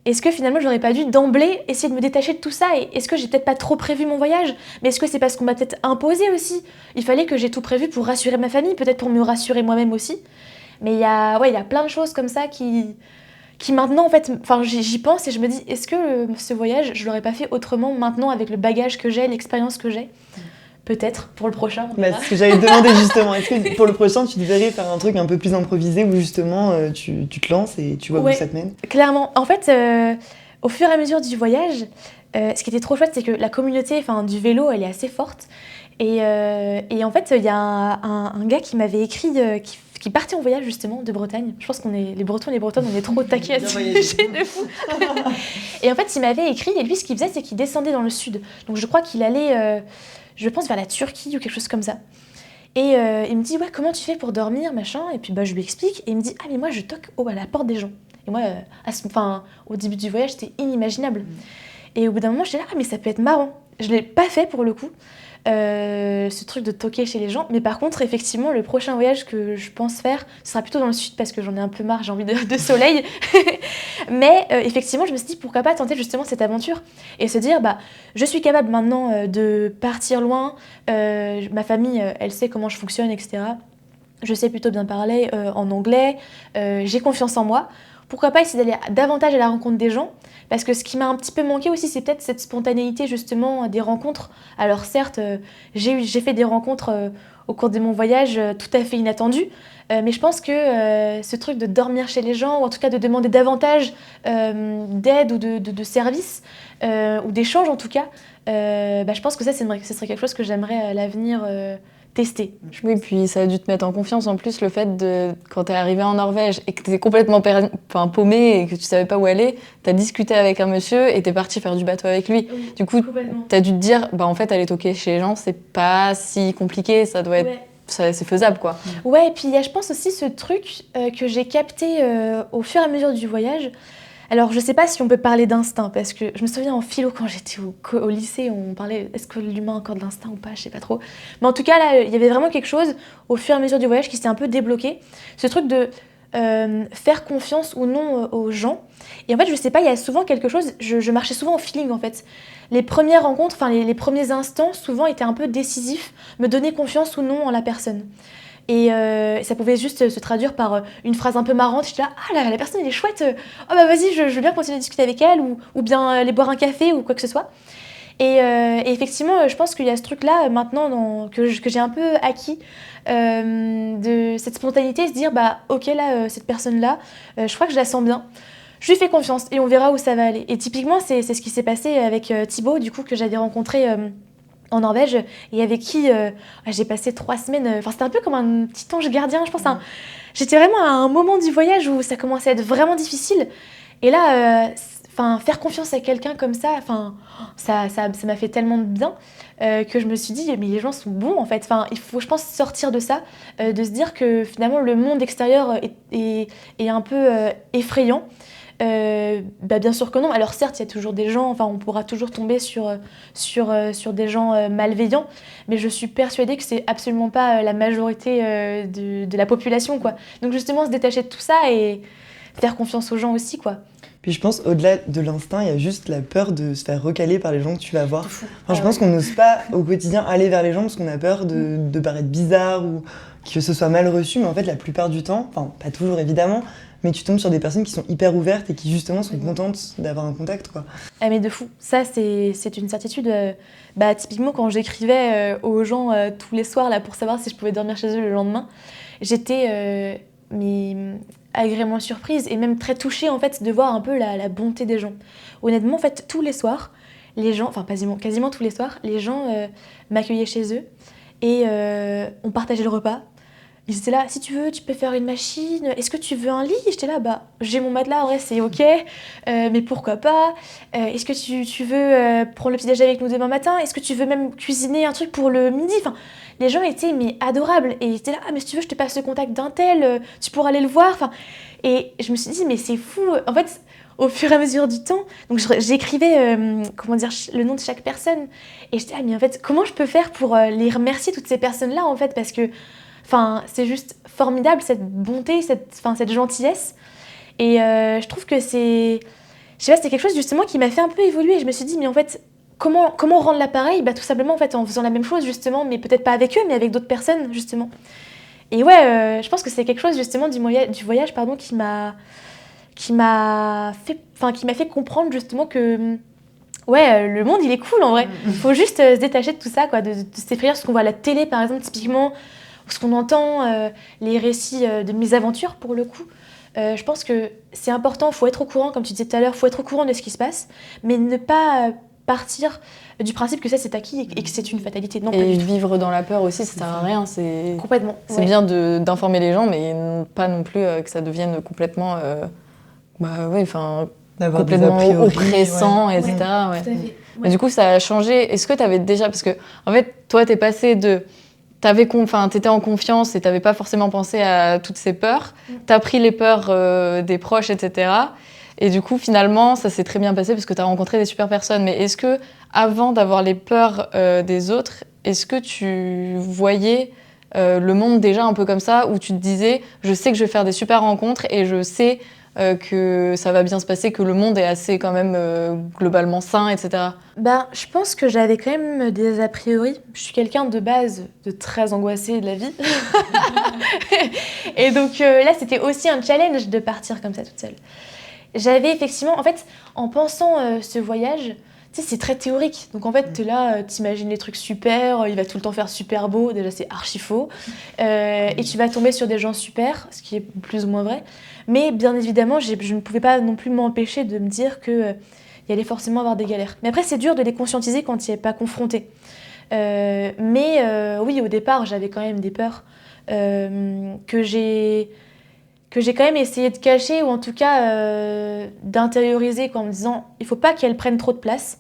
est-ce que finalement j'aurais pas dû d'emblée essayer de me détacher de tout ça? Et est-ce que j'ai peut-être pas trop prévu mon voyage? Mais est-ce que c'est parce qu'on m'a peut-être imposé aussi? Il fallait que j'ai tout prévu pour rassurer ma famille, peut-être pour me rassurer moi-même aussi. Mais il y a plein de choses comme ça qui maintenant en fait, j'y pense et je me dis, est-ce que ce voyage je l'aurais pas fait autrement maintenant avec le bagage que j'ai, l'expérience que j'ai? Peut-être pour le prochain. C'est ce que j'allais te demander justement. Est-ce que pour le prochain, tu devrais faire un truc un peu plus improvisé où justement tu te lances et tu vois où ça te mène? Clairement. En fait, au fur et à mesure du voyage, ce qui était trop chouette, c'est que la communauté du vélo, elle est assez forte. Et en fait, il y a un gars qui m'avait écrit, qui partait en voyage justement de Bretagne. Je pense qu'on est les Bretons et les Bretonnes, on est trop taqués à ce sujet de fou. Et en fait, il m'avait écrit, et lui, ce qu'il faisait, c'est qu'il descendait dans le sud. Donc je crois qu'il allait... je pense vers la Turquie ou quelque chose comme ça. Et il me dit, ouais, comment tu fais pour dormir, machin? Et puis je lui explique, et il me dit, ah mais moi je toque à la porte des gens. Et moi, au début du voyage, c'était inimaginable. Et au bout d'un moment, je dis, ah mais ça peut être marrant. Je l'ai pas fait pour le coup, ce truc de toquer chez les gens. Mais par contre, effectivement, le prochain voyage que je pense faire, ce sera plutôt dans le sud, parce que j'en ai un peu marre, j'ai envie de soleil. Mais effectivement, je me suis dit, pourquoi pas tenter justement cette aventure et se dire, je suis capable maintenant de partir loin, ma famille, elle sait comment je fonctionne, etc. Je sais plutôt bien parler en anglais, j'ai confiance en moi. Pourquoi pas essayer d'aller davantage à la rencontre des gens? Parce que ce qui m'a un petit peu manqué aussi, c'est peut-être cette spontanéité justement des rencontres. Alors certes, j'ai fait des rencontres au cours de mon voyage tout à fait inattendues, mais je pense que ce truc de dormir chez les gens, ou en tout cas de demander davantage d'aide ou de services, ou d'échanges en tout cas, je pense que ça, ce serait quelque chose que j'aimerais à l'avenir tester. Oui, puis ça a dû te mettre en confiance en plus le fait de, quand t'es arrivé en Norvège et que t'étais complètement paumé et que tu savais pas où aller, t'as discuté avec un monsieur et t'es parti faire du bateau avec lui. Oui, du coup, t'as dû te dire, en fait, aller toquer chez les gens, c'est pas si compliqué, ça doit être, c'est faisable, quoi. Ouais, et puis il y a, je pense aussi, ce truc que j'ai capté au fur et à mesure du voyage. Alors, je sais pas si on peut parler d'instinct, parce que je me souviens en philo, quand j'étais au lycée, on parlait, est-ce que l'humain a encore de l'instinct ou pas, je sais pas trop. Mais en tout cas, là, il y avait vraiment quelque chose, au fur et à mesure du voyage, qui s'est un peu débloqué. Ce truc de faire confiance ou non aux gens. Et en fait, je sais pas, il y a souvent quelque chose, je marchais souvent au feeling, en fait. Les premières rencontres, enfin, les premiers instants, souvent, étaient un peu décisifs, me donner confiance ou non en la personne. Et ça pouvait juste se traduire par une phrase un peu marrante. J'étais là, ah la personne elle est chouette, oh bah vas-y, je veux bien continuer à discuter avec elle, ou bien aller boire un café ou quoi que ce soit. Et effectivement, je pense qu'il y a ce truc-là maintenant que j'ai un peu acquis, de cette spontanéité, se dire, bah ok, là, cette personne-là, je crois que je la sens bien. Je lui fais confiance et on verra où ça va aller. Et typiquement, c'est ce qui s'est passé avec Thibaut, du coup, que j'avais rencontré en Norvège, et avec qui j'ai passé 3 semaines. Enfin, c'était un peu comme un petit ange gardien, je pense. J'étais vraiment à un moment du voyage où ça commençait à être vraiment difficile. Et là, faire confiance à quelqu'un comme ça, ça m'a fait tellement de bien que je me suis dit, mais les gens sont bons en fait. Il faut, je pense, sortir de ça, de se dire que finalement le monde extérieur est un peu effrayant. Bien sûr que non. Alors certes, il y a toujours des gens, on pourra toujours tomber sur des gens malveillants, mais je suis persuadée que c'est absolument pas la majorité de la population, quoi. Donc justement, se détacher de tout ça et faire confiance aux gens aussi, quoi. Puis je pense, au-delà de l'instinct, il y a juste la peur de se faire recaler par les gens que tu vas voir. Je pense qu'on n'ose pas au quotidien aller vers les gens parce qu'on a peur de paraître bizarre ou que ce soit mal reçu, mais en fait la plupart du temps, pas toujours évidemment, mais tu tombes sur des personnes qui sont hyper ouvertes et qui justement sont contentes d'avoir un contact, quoi. Ah mais de fou, ça c'est une certitude. Typiquement quand j'écrivais aux gens tous les soirs là, pour savoir si je pouvais dormir chez eux le lendemain, j'étais agréablement surprise et même très touchée en fait de voir un peu la bonté des gens. Honnêtement, en fait, tous les soirs, les gens, quasiment tous les soirs, les gens m'accueillaient chez eux et on partageait le repas. Ils étaient là, si tu veux, tu peux faire une machine. Est-ce que tu veux un lit? J'étais là, j'ai mon matelas, en vrai, c'est ok, mais pourquoi pas? Est-ce que tu veux prendre le petit déjeuner avec nous demain matin? Est-ce que tu veux même cuisiner un truc pour le midi? Les gens étaient adorables et ils étaient là, mais si tu veux, je te passe le contact d'un tel, tu pourras aller le voir. Et je me suis dit, mais c'est fou. En fait, au fur et à mesure du temps, donc j'écrivais le nom de chaque personne et j'étais là, mais en fait, comment je peux faire pour les remercier toutes ces personnes-là en fait, parce que c'est juste formidable, cette bonté, cette gentillesse. Et je trouve que c'est quelque chose justement qui m'a fait un peu évoluer. Je me suis dit, mais en fait, comment rendre l'appareil? Tout simplement en fait en faisant la même chose justement, mais peut-être pas avec eux, mais avec d'autres personnes justement. Et ouais, je pense que c'est quelque chose justement du voyage qui m'a fait comprendre justement que le monde il est cool en vrai. Il faut juste se détacher de tout ça, quoi, de s'effrayer ce qu'on voit à la télé par exemple, typiquement, ce qu'on entend, les récits de mésaventures pour le coup. Je pense que c'est important, il faut être au courant, comme tu disais tout à l'heure, il faut être au courant de ce qui se passe, mais ne pas partir du principe que ça c'est acquis et que c'est une fatalité. Non, et vivre dans la peur aussi, ça sert à rien. Complètement. C'est bien d'informer les gens, mais pas non plus que ça devienne complètement complètement oppressant, etc. Ouais. Tout à fait. Ouais. Mais du coup, ça a changé. Est-ce que tu avais déjà... Parce que, en fait, toi, t'es passé de... T'étais en confiance et t'avais pas forcément pensé à toutes ces peurs. T'as pris les peurs des proches, etc. Et du coup, finalement, ça s'est très bien passé parce que t'as rencontré des super personnes. Mais est-ce que, avant d'avoir les peurs des autres, est-ce que tu voyais le monde déjà un peu comme ça, où tu te disais, je sais que je vais faire des super rencontres et je sais que ça va bien se passer, que le monde est assez quand même globalement sain, etc. Je pense que j'avais quand même des a priori. Je suis quelqu'un de base de très angoissé de la vie. Et donc là, c'était aussi un challenge de partir comme ça toute seule. J'avais effectivement, en fait, en pensant ce voyage, tu sais, c'est très théorique. Donc en fait, t'es là, t'imagines les trucs super, il va tout le temps faire super beau, déjà c'est archi faux. Et tu vas tomber sur des gens super, ce qui est plus ou moins vrai. Mais bien évidemment, je ne pouvais pas non plus m'empêcher de me dire qu'il y allait forcément avoir des galères. Mais après, c'est dur de les conscientiser quand tu n'y es pas confronté. Oui, au départ, j'avais quand même des peurs que j'ai quand même essayé de cacher ou en tout cas d'intérioriser quoi, en me disant il faut pas qu'elles prennent trop de place.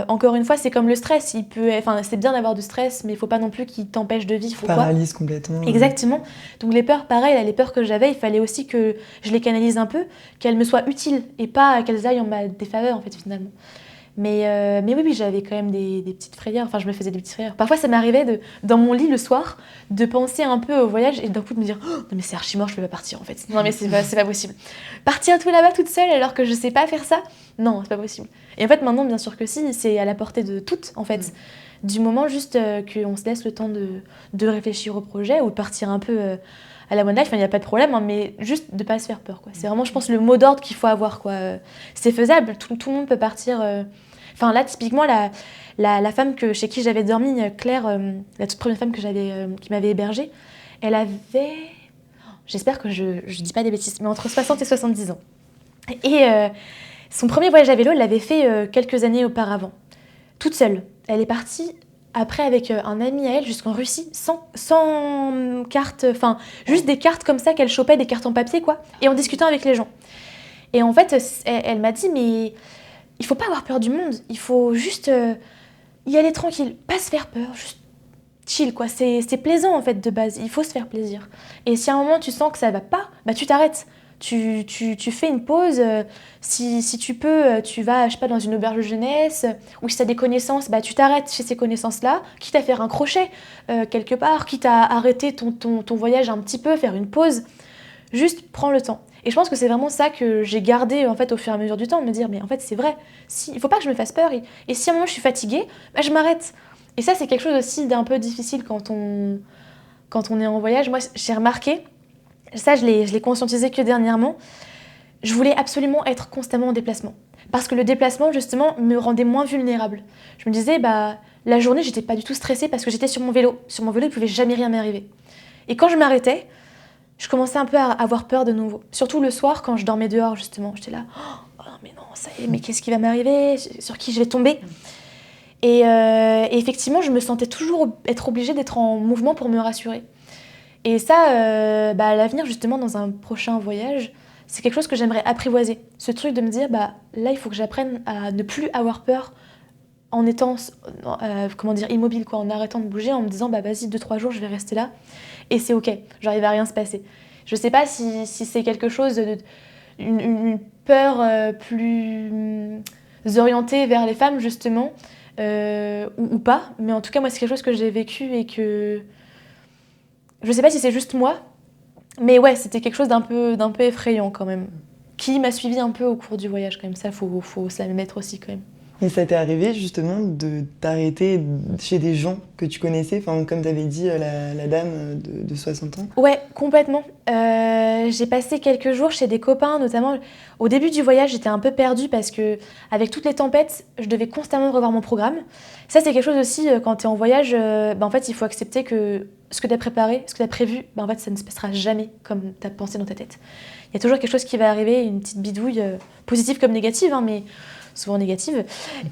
Encore une fois, c'est comme le stress. C'est bien d'avoir du stress, mais il faut pas non plus qu'il t'empêche de vivre. Paralyse complètement. Exactement. Donc les peurs, pareil, là, les peurs que j'avais, il fallait aussi que je les canalise un peu, qu'elles me soient utiles et pas qu'elles aillent en ma défaveur en fait finalement. Mais oui, j'avais quand même des petites frayeurs. Enfin, je me faisais des petites frayeurs. Parfois, ça m'arrivait dans mon lit le soir de penser un peu au voyage et d'un coup de me dire oh, non mais c'est archi mort, je peux pas partir en fait. Non mais c'est pas possible. Partir tout là-bas toute seule alors que je sais pas faire ça, non, c'est pas possible. Et en fait, maintenant, bien sûr que si, c'est à la portée de toutes en fait. Du moment juste qu'on se laisse le temps de réfléchir au projet ou de partir un peu à la one life, il n'y a pas de problème, hein, mais juste de pas se faire peur, quoi. C'est vraiment, je pense, le mot d'ordre qu'il faut avoir, quoi. C'est faisable, tout le monde peut partir. Enfin, là, typiquement, la femme chez qui j'avais dormi, Claire, la toute première femme qui m'avait hébergée, elle avait... J'espère que je dis pas des bêtises, mais entre 60 et 70 ans. Et son premier voyage à vélo, elle l'avait fait quelques années auparavant, toute seule. Elle est partie après avec un ami à elle jusqu'en Russie, sans carte, enfin, juste des cartes comme ça qu'elle chopait, des cartes en papier, quoi, et en discutant avec les gens. Et en fait, elle m'a dit, mais il faut pas avoir peur du monde, il faut juste y aller tranquille, pas se faire peur, juste chill, quoi. C'est plaisant, en fait, de base, il faut se faire plaisir. Et si à un moment tu sens que ça va pas, bah tu t'arrêtes. Tu fais une pause, si tu peux, tu vas, je sais pas, dans une auberge de jeunesse, ou si tu as des connaissances, bah tu t'arrêtes chez ces connaissances-là, quitte à faire un crochet quelque part, quitte à arrêter ton voyage un petit peu, faire une pause, juste prends le temps. Et je pense que c'est vraiment ça que j'ai gardé en fait, au fur et à mesure du temps, de me dire, mais en fait c'est vrai, il faut pas que je me fasse peur, et si à un moment je suis fatiguée, bah, je m'arrête. Et ça c'est quelque chose aussi d'un peu difficile quand on est en voyage. Moi j'ai remarqué, ça, je l'ai conscientisé que dernièrement. Je voulais absolument être constamment en déplacement. Parce que le déplacement, justement, me rendait moins vulnérable. Je me disais, la journée, j'étais pas du tout stressée parce que j'étais sur mon vélo. Sur mon vélo, il pouvait jamais rien m'arriver. Et quand je m'arrêtais, je commençais un peu à avoir peur de nouveau. Surtout le soir, quand je dormais dehors, justement. J'étais là, oh mais non, ça y est, mais qu'est-ce qui va m'arriver? Sur qui je vais tomber? Et effectivement, je me sentais toujours être obligée d'être en mouvement pour me rassurer. Et ça, à l'avenir, justement, dans un prochain voyage, c'est quelque chose que j'aimerais apprivoiser. Ce truc de me dire, là, il faut que j'apprenne à ne plus avoir peur en étant, immobile, quoi, en arrêtant de bouger, en me disant, vas-y, 2-3 jours, je vais rester là. Et c'est OK, genre, il va rien se passer. Je sais pas si c'est quelque chose, une peur plus orientée vers les femmes, justement, ou pas. Mais en tout cas, moi, c'est quelque chose que j'ai vécu et que... Je sais pas si c'est juste moi, mais ouais, c'était quelque chose d'un peu effrayant quand même, qui m'a suivi un peu au cours du voyage quand même. Ça, faut se la mettre aussi quand même. Et ça t'est arrivé justement de t'arrêter chez des gens que tu connaissais, enfin, comme t'avais dit la dame de 60 ans? Ouais, complètement. J'ai passé quelques jours chez des copains, notamment au début du voyage, j'étais un peu perdue parce que avec toutes les tempêtes, je devais constamment revoir mon programme. Ça, c'est quelque chose aussi, quand t'es en voyage, en fait, il faut accepter que ce que t'as préparé, ce que t'as prévu, en fait, ça ne se passera jamais comme t'as pensé dans ta tête. Il y a toujours quelque chose qui va arriver, une petite bidouille, positive comme négative, hein, mais souvent négative.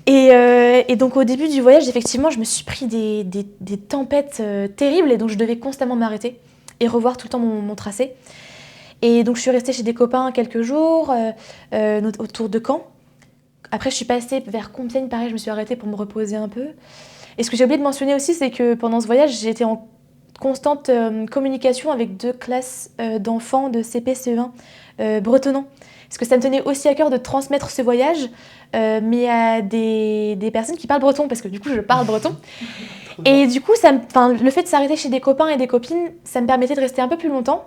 Et donc au début du voyage, effectivement, je me suis pris des tempêtes terribles et donc je devais constamment m'arrêter et revoir tout le temps mon tracé. Et donc je suis restée chez des copains quelques jours, autour de Caen. Après, je suis passée vers Compiègne, pareil, je me suis arrêtée pour me reposer un peu. Et ce que j'ai oublié de mentionner aussi, c'est que pendant ce voyage, j'ai été en constante communication avec 2 classes d'enfants de CP, CE1 bretonnants. Parce que ça me tenait aussi à cœur de transmettre ce voyage, mais à des personnes qui parlent breton, parce que du coup, je parle breton. Et du coup, le fait de s'arrêter chez des copains et des copines, ça me permettait de rester un peu plus longtemps.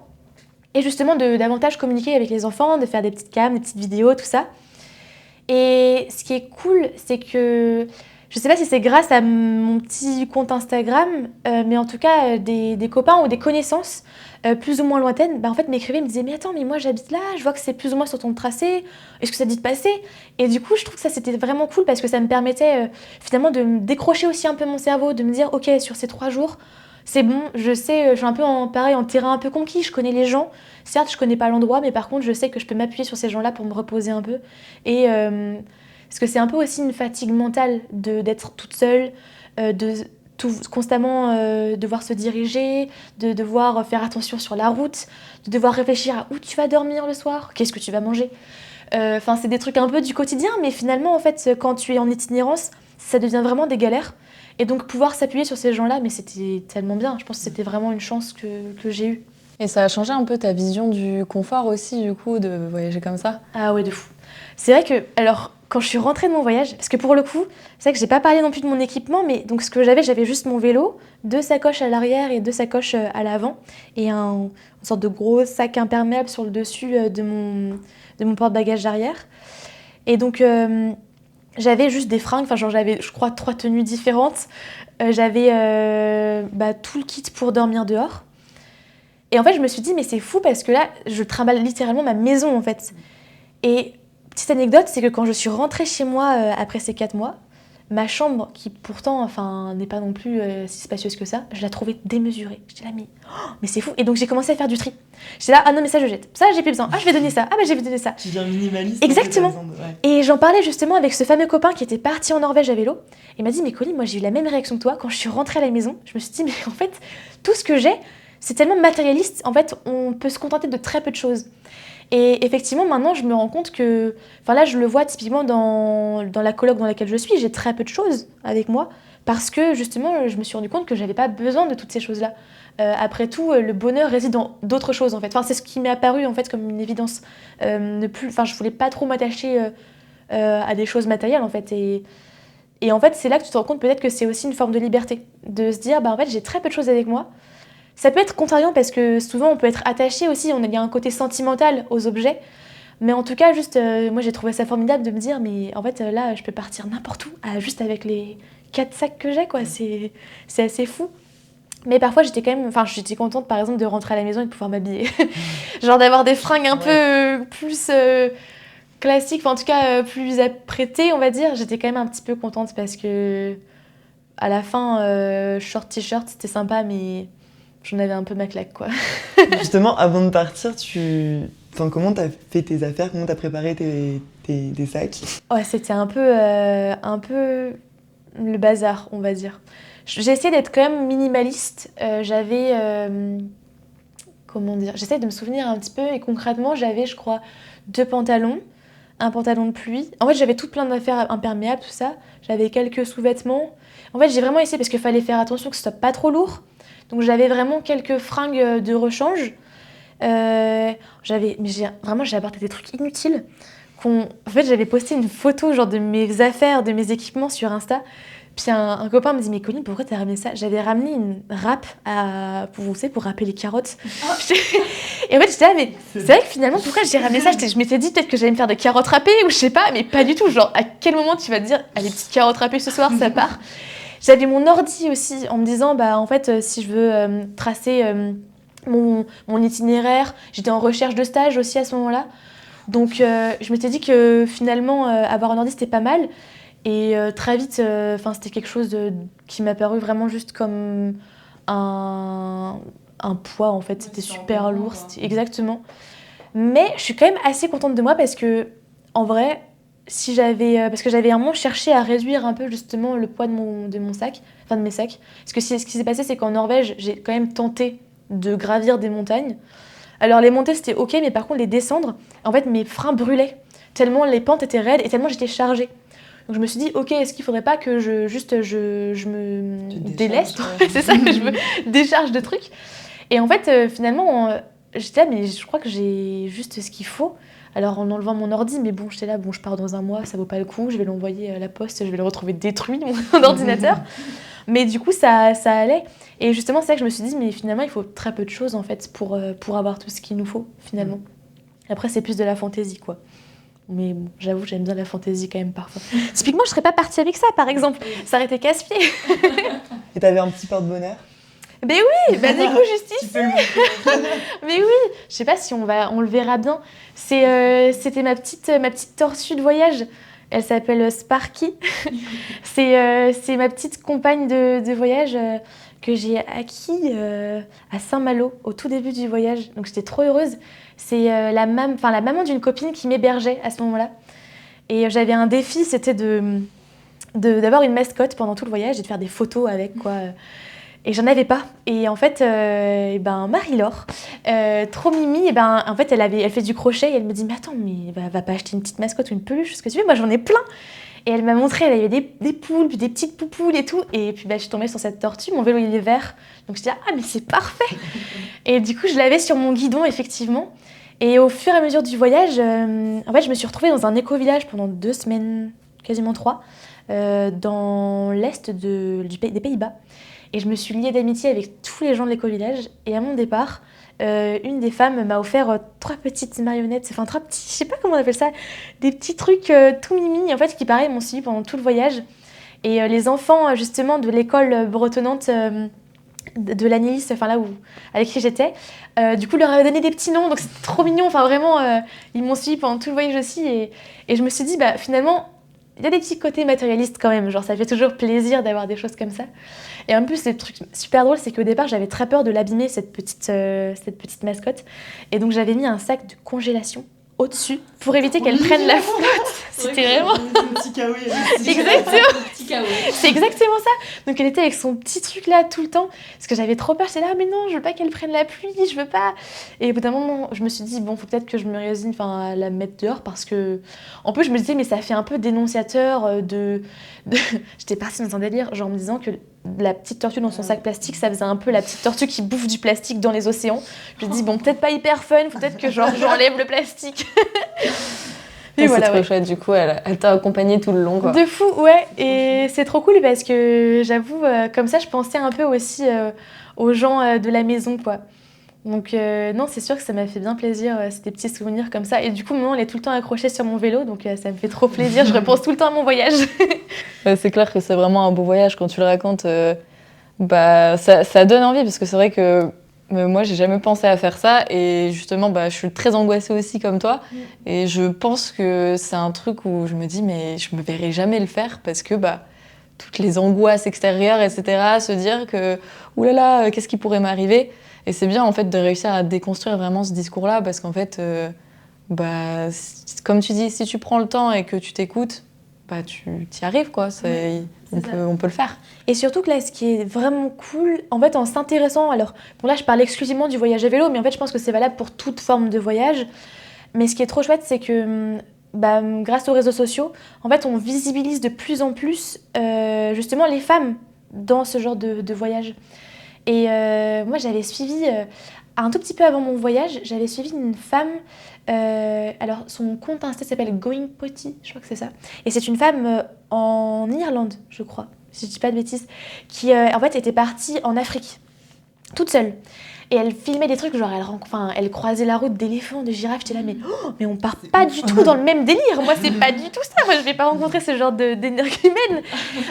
Et justement, de davantage communiquer avec les enfants, de faire des petites cams, des petites vidéos, tout ça. Et ce qui est cool, c'est que... Je sais pas si c'est grâce à mon petit compte Instagram, mais en tout cas, des copains ou des connaissances plus ou moins lointaines, en fait, m'écrivaient, me disaient « Mais attends, mais moi j'habite là, je vois que c'est plus ou moins sur ton tracé, est-ce que ça te dit de passer ?» Et du coup, je trouve que ça c'était vraiment cool parce que ça me permettait finalement de me décrocher aussi un peu mon cerveau, de me dire « Ok, sur ces 3 jours, c'est bon, je sais, je suis un peu en terrain un peu conquis, je connais les gens. Certes, je connais pas l'endroit, mais par contre, je sais que je peux m'appuyer sur ces gens-là pour me reposer un peu. » Et... parce que c'est un peu aussi une fatigue mentale d'être toute seule, constamment devoir se diriger, de devoir faire attention sur la route, de devoir réfléchir à où tu vas dormir le soir, qu'est-ce que tu vas manger. Enfin, c'est des trucs un peu du quotidien, mais finalement, en fait, quand tu es en itinérance, ça devient vraiment des galères. Et donc, pouvoir s'appuyer sur ces gens-là, mais c'était tellement bien. Je pense que c'était vraiment une chance que j'ai eue. Et ça a changé un peu ta vision du confort aussi, du coup, de voyager comme ça? Ah ouais, de fou. C'est vrai que, alors, quand je suis rentrée de mon voyage, parce que pour le coup, c'est vrai que j'ai pas parlé non plus de mon équipement, mais donc ce que j'avais juste mon vélo, 2 sacoches à l'arrière et 2 sacoches à l'avant, et une sorte de gros sac imperméable sur le dessus de mon porte-bagages arrière. Et donc, j'avais juste des fringues, enfin genre j'avais, je crois, 3 tenues différentes. J'avais tout le kit pour dormir dehors. Et en fait, je me suis dit, mais c'est fou parce que là, je trimballe littéralement ma maison, en fait. Et petite anecdote, c'est que quand je suis rentrée chez moi après ces 4 mois, ma chambre, qui pourtant n'est pas non plus si spacieuse que ça, je la trouvais démesurée. J'étais là, mais c'est fou. Et donc j'ai commencé à faire du tri. J'étais là, ah non mais ça je jette. Ça j'ai plus besoin. Ah je vais donner ça. Ah bah je vais donner ça. Tu deviens minimaliste. Exactement. Ouais. Et j'en parlais justement avec ce fameux copain qui était parti en Norvège à vélo. Il m'a dit, mais Colline, moi j'ai eu la même réaction que toi. Quand je suis rentrée à la maison, je me suis dit, mais en fait, tout ce que j'ai, c'est tellement matérialiste. En fait, on peut se contenter de très peu de choses. Et effectivement, maintenant, je me rends compte que... Enfin là, je le vois typiquement dans la coloc dans laquelle je suis, j'ai très peu de choses avec moi parce que, justement, je me suis rendu compte que j'avais pas besoin de toutes ces choses-là. Après tout, le bonheur réside dans d'autres choses, en fait. Enfin, c'est ce qui m'est apparu, en fait, comme une évidence. Je voulais pas trop m'attacher à des choses matérielles, en fait. Et en fait, c'est là que tu te rends compte peut-être que c'est aussi une forme de liberté. De se dire, en fait, j'ai très peu de choses avec moi. Ça peut être contrariant parce que souvent on peut être attaché aussi, il y a un côté sentimental aux objets. Mais en tout cas, juste, moi j'ai trouvé ça formidable de me dire, mais en fait là, je peux partir n'importe où, juste avec les 4 sacs que j'ai, quoi. C'est assez fou. Mais parfois j'étais contente par exemple de rentrer à la maison et de pouvoir m'habiller. Genre d'avoir des fringues un peu plus classiques, en tout cas plus apprêtées, on va dire. J'étais quand même un petit peu contente parce que à la fin, short t-shirt, c'était sympa, mais... J'en avais un peu ma claque, quoi. Justement, avant de partir, comment t'as fait tes affaires? Comment t'as préparé tes sacs? Ouais, c'était un peu le bazar, on va dire. J'ai essayé d'être quand même minimaliste. J'essaie de me souvenir un petit peu. Et concrètement, j'avais, je crois, 2 pantalons, un pantalon de pluie. En fait, j'avais tout plein d'affaires imperméables, tout ça. J'avais quelques sous-vêtements. En fait, j'ai vraiment essayé parce qu'il fallait faire attention que ce soit pas trop lourd. Donc j'avais vraiment quelques fringues de rechange. J'ai apporté des trucs inutiles. En fait, j'avais posté une photo genre de mes affaires, de mes équipements sur Insta. Puis un copain me dit, mais Colline, pourquoi t'as ramené ça? J'avais ramené une râpe pour râper les carottes. Et en fait, j'étais là, mais c'est vrai que finalement, pourquoi j'ai ramené ça? Je m'étais dit peut-être que j'allais me faire des carottes râpées ou je sais pas, mais pas du tout. Genre, à quel moment tu vas te dire, allez, petites carottes râpées ce soir, ça part? J'avais mon ordi aussi en me disant, en fait, si je veux tracer mon itinéraire, j'étais en recherche de stage aussi à ce moment-là. Donc, je m'étais dit que finalement, avoir un ordi, c'était pas mal. Et très vite, c'était quelque chose qui m'a paru vraiment juste comme un poids, en fait. C'était super lourd, exactement. Mais je suis quand même assez contente de moi parce que, en vrai... parce que j'avais un moment cherché à réduire un peu justement le poids de mes sacs. Parce que ce qui s'est passé, c'est qu'en Norvège, j'ai quand même tenté de gravir des montagnes. Alors les montées, c'était ok, mais par contre les descendre, en fait mes freins brûlaient. Tellement les pentes étaient raides et tellement j'étais chargée. Donc je me suis dit, ok, est-ce qu'il faudrait pas que je me déleste, c'est ça, que je me décharge de trucs. Et en fait, finalement, j'étais là, mais je crois que j'ai juste ce qu'il faut. Alors en enlevant mon ordi, mais bon, j'étais là, je pars dans un mois, ça vaut pas le coup, je vais l'envoyer à la poste, je vais le retrouver détruit, mon ordinateur. Mais du coup, ça allait. Et justement, c'est là que je me suis dit, mais finalement, il faut très peu de choses, en fait, pour avoir tout ce qu'il nous faut, finalement. Après, c'est plus de la fantaisie, quoi. Mais bon, j'avoue, j'aime bien la fantaisie quand même, parfois. Typiquement, je serais pas partie avec ça, par exemple. Ça aurait été casse-pied. Et t'avais un petit porte-bonheur? Mais oui, du coup, juste ici. Mais oui, je sais pas si on le verra bien. C'était ma petite tortue de voyage. Elle s'appelle Sparky. C'est ma petite compagne de voyage que j'ai acquis à Saint-Malo au tout début du voyage. Donc j'étais trop heureuse. C'est la maman d'une copine qui m'hébergeait à ce moment-là. Et j'avais un défi, c'était d'avoir une mascotte pendant tout le voyage et de faire des photos avec, quoi. Et j'en avais pas. Et en fait, Marie-Laure, trop mimi, en fait, elle fait du crochet et elle me dit « Mais attends, mais va pas acheter une petite mascotte ou une peluche, ce que tu veux, moi j'en ai plein !» Et elle m'a montré, elle avait des poules, puis des petites poupoules et tout. Et puis je suis tombée sur cette tortue, mon vélo il est vert. Donc je dis « Ah, mais c'est parfait !» Et du coup, je l'avais sur mon guidon, effectivement. Et au fur et à mesure du voyage, en fait, je me suis retrouvée dans un éco-village pendant 2 semaines, quasiment 3, dans l'est des Pays-Bas. Et je me suis liée d'amitié avec tous les gens de l'éco-village. Et à mon départ, une des femmes m'a offert 3 petites marionnettes, enfin 3 petits, je sais pas comment on appelle ça, des petits trucs tout mimi, en fait, qui pareil m'ont suivi pendant tout le voyage. Et les enfants, justement, de l'école bretonnante de l'Anélis, enfin là où, avec qui j'étais, du coup, leur avait donné des petits noms, donc c'était trop mignon, enfin vraiment, ils m'ont suivi pendant tout le voyage aussi. Et je me suis dit, finalement, il y a des petits côtés matérialistes quand même, genre ça fait toujours plaisir d'avoir des choses comme ça. Et en plus, le truc super drôle, c'est qu'au départ, j'avais très peur de l'abîmer, cette petite mascotte. Et donc, j'avais mis un sac de congélation au-dessus pour éviter qu'elle prenne la flotte. C'était vraiment... Exactement. C'est exactement ça. Donc, elle était avec son petit truc là tout le temps. Parce que j'avais trop peur. J'étais là, mais non, je veux pas qu'elle prenne la pluie, je veux pas. Et au bout d'un moment, je me suis dit, bon, faut peut-être que je me résigne à la mettre dehors parce que... En plus, je me disais, mais ça fait un peu dénonciateur de... J'étais partie dans un délire, genre en me disant que la petite tortue dans son sac plastique, ça faisait un peu la petite tortue qui bouffe du plastique dans les océans. Je me dis, bon, peut-être pas hyper fun, faut peut-être que j'enlève le plastique. Et voilà, c'est trop chouette, du coup, elle t'a accompagnée tout le long, quoi. De fou, ouais, et c'est trop cool parce que j'avoue, comme ça, je pensais un peu aussi aux gens de la maison, quoi. Donc non, c'est sûr que ça m'a fait bien plaisir, c'est des petits souvenirs comme ça. Et du coup, maman, elle est tout le temps accrochée sur mon vélo, donc ça me fait trop plaisir, je repense tout le temps à mon voyage. C'est clair que c'est vraiment un beau voyage, quand tu le racontes, ça donne envie, parce que c'est vrai que moi, j'ai jamais pensé à faire ça, et justement, je suis très angoissée aussi comme toi, et je pense que c'est un truc où je me dis, mais je me verrai jamais le faire, parce que toutes les angoisses extérieures, etc., se dire que, oulala, qu'est-ce qui pourrait m'arriver ? Et c'est bien en fait de réussir à déconstruire vraiment ce discours-là parce qu'en fait, comme tu dis, si tu prends le temps et que tu t'écoutes, tu y arrives quoi. On peut le faire. Et surtout que là, ce qui est vraiment cool, en fait, en s'intéressant, alors bon là, je parle exclusivement du voyage à vélo, mais en fait, je pense que c'est valable pour toute forme de voyage. Mais ce qui est trop chouette, c'est que grâce aux réseaux sociaux, en fait, on visibilise de plus en plus justement les femmes dans ce genre de voyage. Et moi, j'avais suivi, un tout petit peu avant mon voyage, j'avais suivi une femme, alors son compte Insta s'appelle Going Potty, je crois que c'est ça. Et c'est une femme en Irlande, je crois, si je dis pas de bêtises, qui en fait était partie en Afrique, toute seule. Et elle filmait des trucs, genre elle croisait la route d'éléphants, de girafes. J'étais là, mais on part pas du tout dans le même délire. Moi, c'est pas du tout ça. Moi, je vais pas rencontrer ce genre d'énergumène.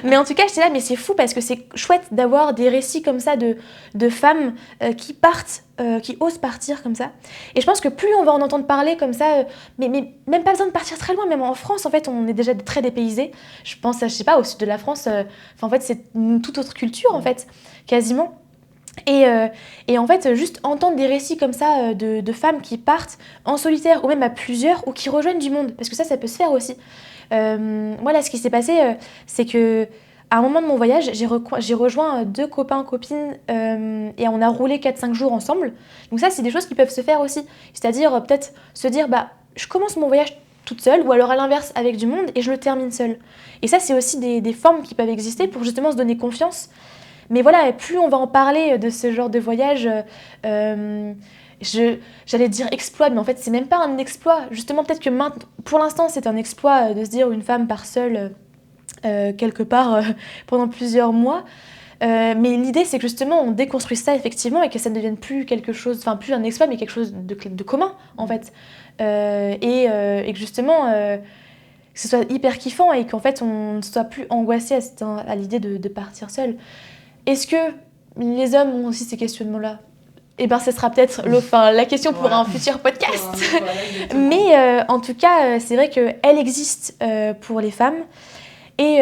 Mais en tout cas, j'étais là, mais c'est fou parce que c'est chouette d'avoir des récits comme ça de femmes qui partent, qui osent partir comme ça. Et je pense que plus on va en entendre parler comme ça, mais même pas besoin de partir très loin. Même en France, en fait, on est déjà très dépaysés. Je pense, je sais pas, au sud de la France, en fait, c'est une toute autre culture, en fait, quasiment. Et en fait, juste entendre des récits comme ça de femmes qui partent en solitaire ou même à plusieurs ou qui rejoignent du monde, parce que ça peut se faire aussi. Moi, là, ce qui s'est passé, c'est que à un moment de mon voyage, j'ai rejoint 2 copains, copines et on a roulé 4-5 jours ensemble. Donc ça, c'est des choses qui peuvent se faire aussi. C'est-à-dire peut-être se dire, je commence mon voyage toute seule ou alors à l'inverse avec du monde et je le termine seule. Et ça, c'est aussi des formes qui peuvent exister pour justement se donner confiance. Mais voilà, plus on va en parler de ce genre de voyage, j'allais dire exploit, mais en fait, c'est même pas un exploit. Justement, peut-être que pour l'instant, c'est un exploit de se dire une femme part seule quelque part pendant plusieurs mois. Mais l'idée, c'est que justement, on déconstruit ça effectivement et que ça ne devienne plus quelque chose, enfin plus un exploit, mais quelque chose de commun, en fait. Et que justement... que ce soit hyper kiffant et qu'en fait, on ne soit plus angoissé à l'idée de partir seul. Est-ce que les hommes ont aussi ces questionnements-là ? Eh bien, ce sera peut-être la question pour un futur podcast. Mais en tout cas, c'est vrai qu'elle existe pour les femmes. Et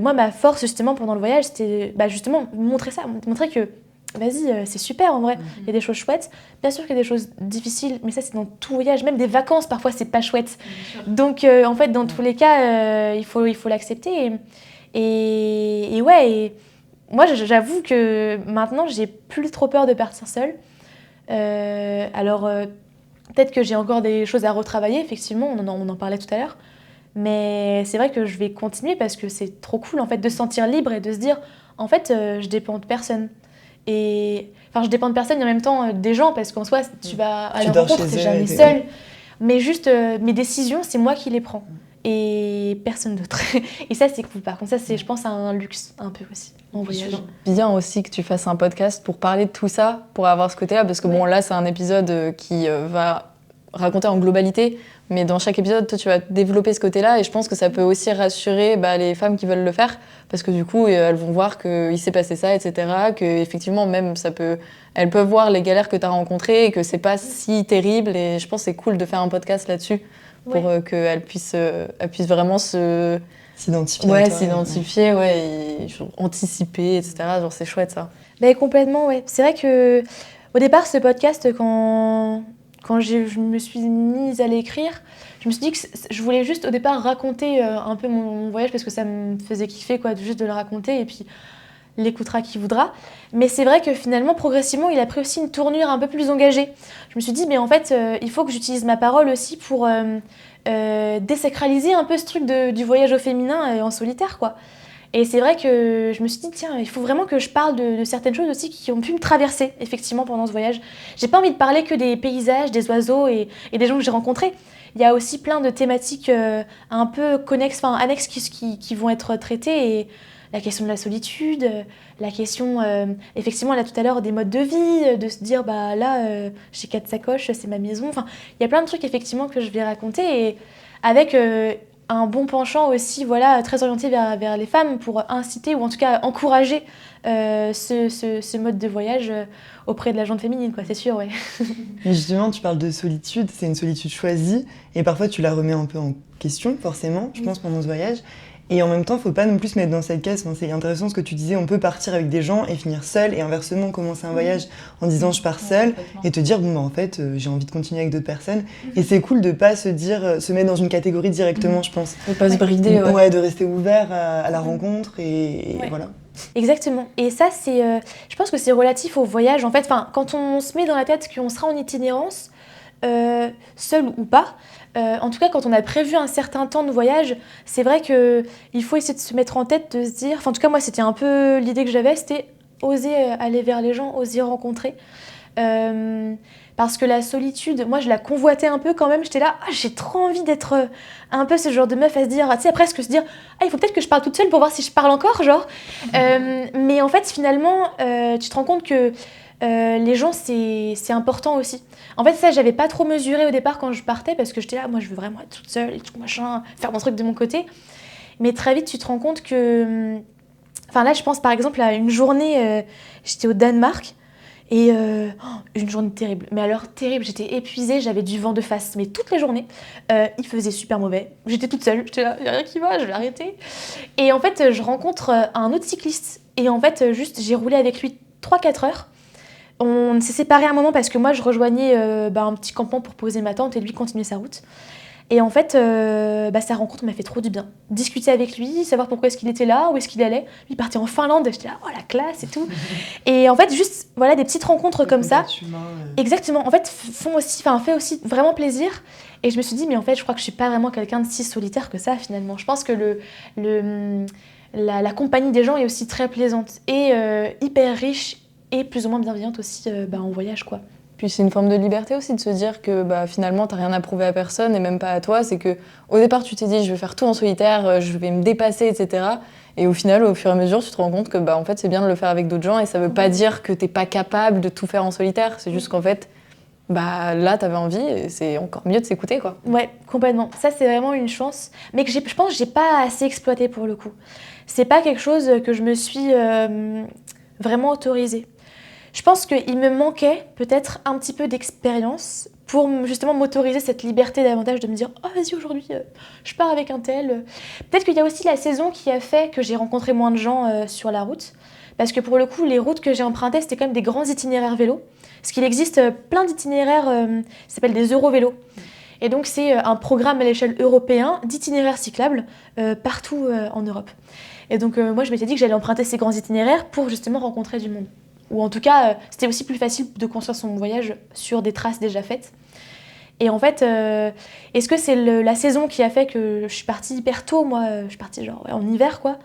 moi, ma force, justement, pendant le voyage, c'était justement montrer ça. Montrer que, vas-y, c'est super en vrai. Il y a des choses chouettes. Bien sûr qu'il y a des choses difficiles, mais ça, c'est dans tout voyage. Même des vacances, parfois, c'est pas chouette. Donc, en fait, dans tous les cas, il faut l'accepter. Et ouais, et moi j'avoue que maintenant j'ai plus trop peur de partir seule. Alors peut-être que j'ai encore des choses à retravailler, effectivement, on en parlait tout à l'heure. Mais c'est vrai que je vais continuer parce que c'est trop cool en fait de se sentir libre et de se dire en fait je dépends de personne. Et enfin je dépends de personne et en même temps des gens parce qu'en soi tu vas à la rencontre, t'es jamais seule. Mais juste mes décisions c'est moi qui les prends et personne d'autre. Et ça c'est cool par contre, ça c'est je pense un luxe un peu aussi en voyage. Bien aussi que tu fasses un podcast pour parler de tout ça, pour avoir ce côté-là parce que bon là c'est un épisode qui va raconter en globalité. Mais dans chaque épisode, toi, tu vas développer ce côté-là et je pense que ça peut aussi rassurer les femmes qui veulent le faire parce que du coup, elles vont voir qu'il s'est passé ça, etc. Qu'effectivement, même, elles peuvent voir les galères que tu as rencontrées et que c'est pas si terrible. Et je pense que c'est cool de faire un podcast là-dessus pour qu'elles puissent vraiment s'identifier. Ouais, s'identifier, et genre, anticiper, etc. Genre, c'est chouette, ça. Complètement, ouais. C'est vrai que au départ, ce podcast, quand je me suis mise à l'écrire, je me suis dit que je voulais juste au départ raconter un peu mon voyage parce que ça me faisait kiffer juste de le raconter et puis l'écoutera qui voudra. Mais c'est vrai que finalement, progressivement, il a pris aussi une tournure un peu plus engagée. Je me suis dit, mais en fait, il faut que j'utilise ma parole aussi pour désacraliser un peu ce truc du voyage au féminin en solitaire, quoi. Et c'est vrai que je me suis dit, tiens, il faut vraiment que je parle de certaines choses aussi qui ont pu me traverser, effectivement, pendant ce voyage. J'ai pas envie de parler que des paysages, des oiseaux et des gens que j'ai rencontrés. Il y a aussi plein de thématiques un peu annexes qui vont être traitées. Et la question de la solitude, la question, effectivement, là, tout à l'heure, des modes de vie, de se dire, là, j'ai 4 sacoches, c'est ma maison. Enfin, il y a plein de trucs, effectivement, que je vais raconter. Et avec un bon penchant aussi, très orienté vers les femmes pour inciter ou en tout cas encourager ce mode de voyage auprès de la gente féminine, quoi, c'est sûr, ouais. Mais justement, tu parles de solitude, c'est une solitude choisie et parfois tu la remets un peu en question, forcément, je pense, pendant ce voyage. Et en même temps, faut pas non plus se mettre dans cette case. Enfin, c'est intéressant ce que tu disais, on peut partir avec des gens et finir seul et inversement commencer un voyage en disant je pars seul et te dire en fait j'ai envie de continuer avec d'autres personnes. Et c'est cool de pas se mettre dans une catégorie directement, je pense. De pas se brider, de rester ouvert à la rencontre et voilà. Exactement. Et ça, je pense que c'est relatif au voyage. En fait, quand on se met dans la tête qu'on sera en itinérance, seul ou pas, en tout cas quand on a prévu un certain temps de voyage, c'est vrai qu'il faut essayer de se mettre en tête, de se dire, en tout cas moi c'était un peu l'idée que j'avais, c'était oser aller vers les gens, oser rencontrer. Parce que la solitude, moi je la convoitais un peu quand même, j'étais là, j'ai trop envie d'être un peu ce genre de meuf à se dire, tu sais, presque se dire, il faut peut-être que je parle toute seule pour voir si je parle encore, genre. Mais en fait finalement, tu te rends compte que les gens c'est important aussi. En fait ça j'avais pas trop mesuré au départ quand je partais parce que j'étais là, moi je veux vraiment être toute seule et tout machin, faire mon truc de mon côté. Mais très vite tu te rends compte que... là je pense par exemple à une journée, j'étais au Danemark et une journée terrible. Mais alors terrible, j'étais épuisée, j'avais du vent de face, mais toutes les journées. Il faisait super mauvais, j'étais toute seule, j'étais là, y a rien qui va, je vais arrêter. Et en fait je rencontre un autre cycliste et en fait juste j'ai roulé avec lui 3-4 heures. On s'est séparés un moment parce que moi je rejoignais un petit campement pour poser ma tente et lui continuer sa route. Et en fait, sa rencontre m'a fait trop du bien. Discuter avec lui, savoir pourquoi est-ce qu'il était là, où est-ce qu'il allait. Lui partait en Finlande, j'étais là, oh la classe et tout. Et en fait, juste des petites rencontres comme ça. Exactement. En fait, fait aussi vraiment plaisir. Et je me suis dit, mais en fait, je crois que je suis pas vraiment quelqu'un de si solitaire que ça finalement. Je pense que la compagnie des gens est aussi très plaisante et hyper riche et plus ou moins bienveillante aussi en voyage, quoi. Puis c'est une forme de liberté aussi de se dire que finalement t'as rien à prouver à personne et même pas à toi. C'est que au départ tu t'es dit je vais faire tout en solitaire, je vais me dépasser, etc. Et au final, au fur et à mesure, tu te rends compte que en fait c'est bien de le faire avec d'autres gens et ça veut pas dire que t'es pas capable de tout faire en solitaire. C'est juste qu'en fait là t'avais envie et c'est encore mieux de s'écouter, quoi. Ouais, complètement. Ça c'est vraiment une chance, mais que je pense que j'ai pas assez exploité pour le coup. C'est pas quelque chose que je me suis vraiment autorisée. Je pense qu'il me manquait peut-être un petit peu d'expérience pour justement m'autoriser cette liberté davantage de me dire « Oh, vas-y, aujourd'hui, je pars avec un tel. » Peut-être qu'il y a aussi la saison qui a fait que j'ai rencontré moins de gens sur la route. Parce que pour le coup, les routes que j'ai empruntées, c'était quand même des grands itinéraires vélos. Parce qu'il existe plein d'itinéraires qui s'appellent des Eurovélos. Et donc c'est un programme à l'échelle européenne d'itinéraires cyclables partout en Europe. Et donc moi je m'étais dit que j'allais emprunter ces grands itinéraires pour justement rencontrer du monde. Ou en tout cas, c'était aussi plus facile de construire son voyage sur des traces déjà faites. Et en fait, est-ce que c'est la saison qui a fait que je suis partie hyper tôt? Moi, je suis partie genre en hiver, quoi.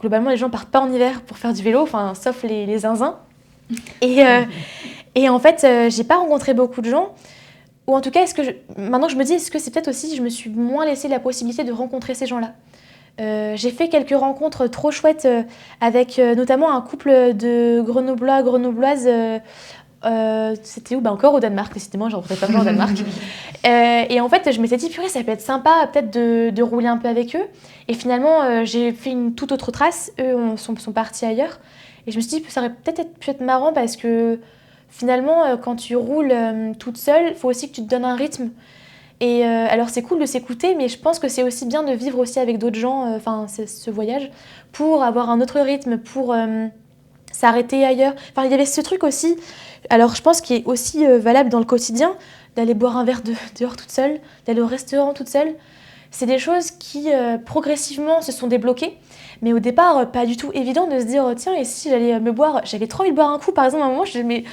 Globalement, les gens partent pas en hiver pour faire du vélo, enfin, sauf les zinzins. Et en fait, j'ai pas rencontré beaucoup de gens. Ou en tout cas, maintenant je me dis, est-ce que c'est peut-être aussi, je me suis moins laissé la possibilité de rencontrer ces gens-là. J'ai fait quelques rencontres trop chouettes avec notamment un couple de grenobloises. C'était où? Encore au Danemark, décidément, j'ai rencontré plein de gens au Danemark. Et en fait, je m'étais dit, purée, ça peut être sympa peut-être de rouler un peu avec eux. Et finalement, j'ai fait une toute autre trace. Eux sont partis ailleurs. Et je me suis dit, ça aurait peut-être pu être marrant parce que finalement, quand tu roules toute seule, il faut aussi que tu te donnes un rythme. Et alors c'est cool de s'écouter, mais je pense que c'est aussi bien de vivre aussi avec d'autres gens, ce voyage, pour avoir un autre rythme, pour s'arrêter ailleurs. Enfin, il y avait ce truc aussi, alors je pense qu'il est aussi valable dans le quotidien, d'aller boire un verre dehors toute seule, d'aller au restaurant toute seule. C'est des choses qui progressivement se sont débloquées, mais au départ, pas du tout évident de se dire tiens, et si j'allais me boire, j'avais trop envie de boire un coup, par exemple, à un moment, je vais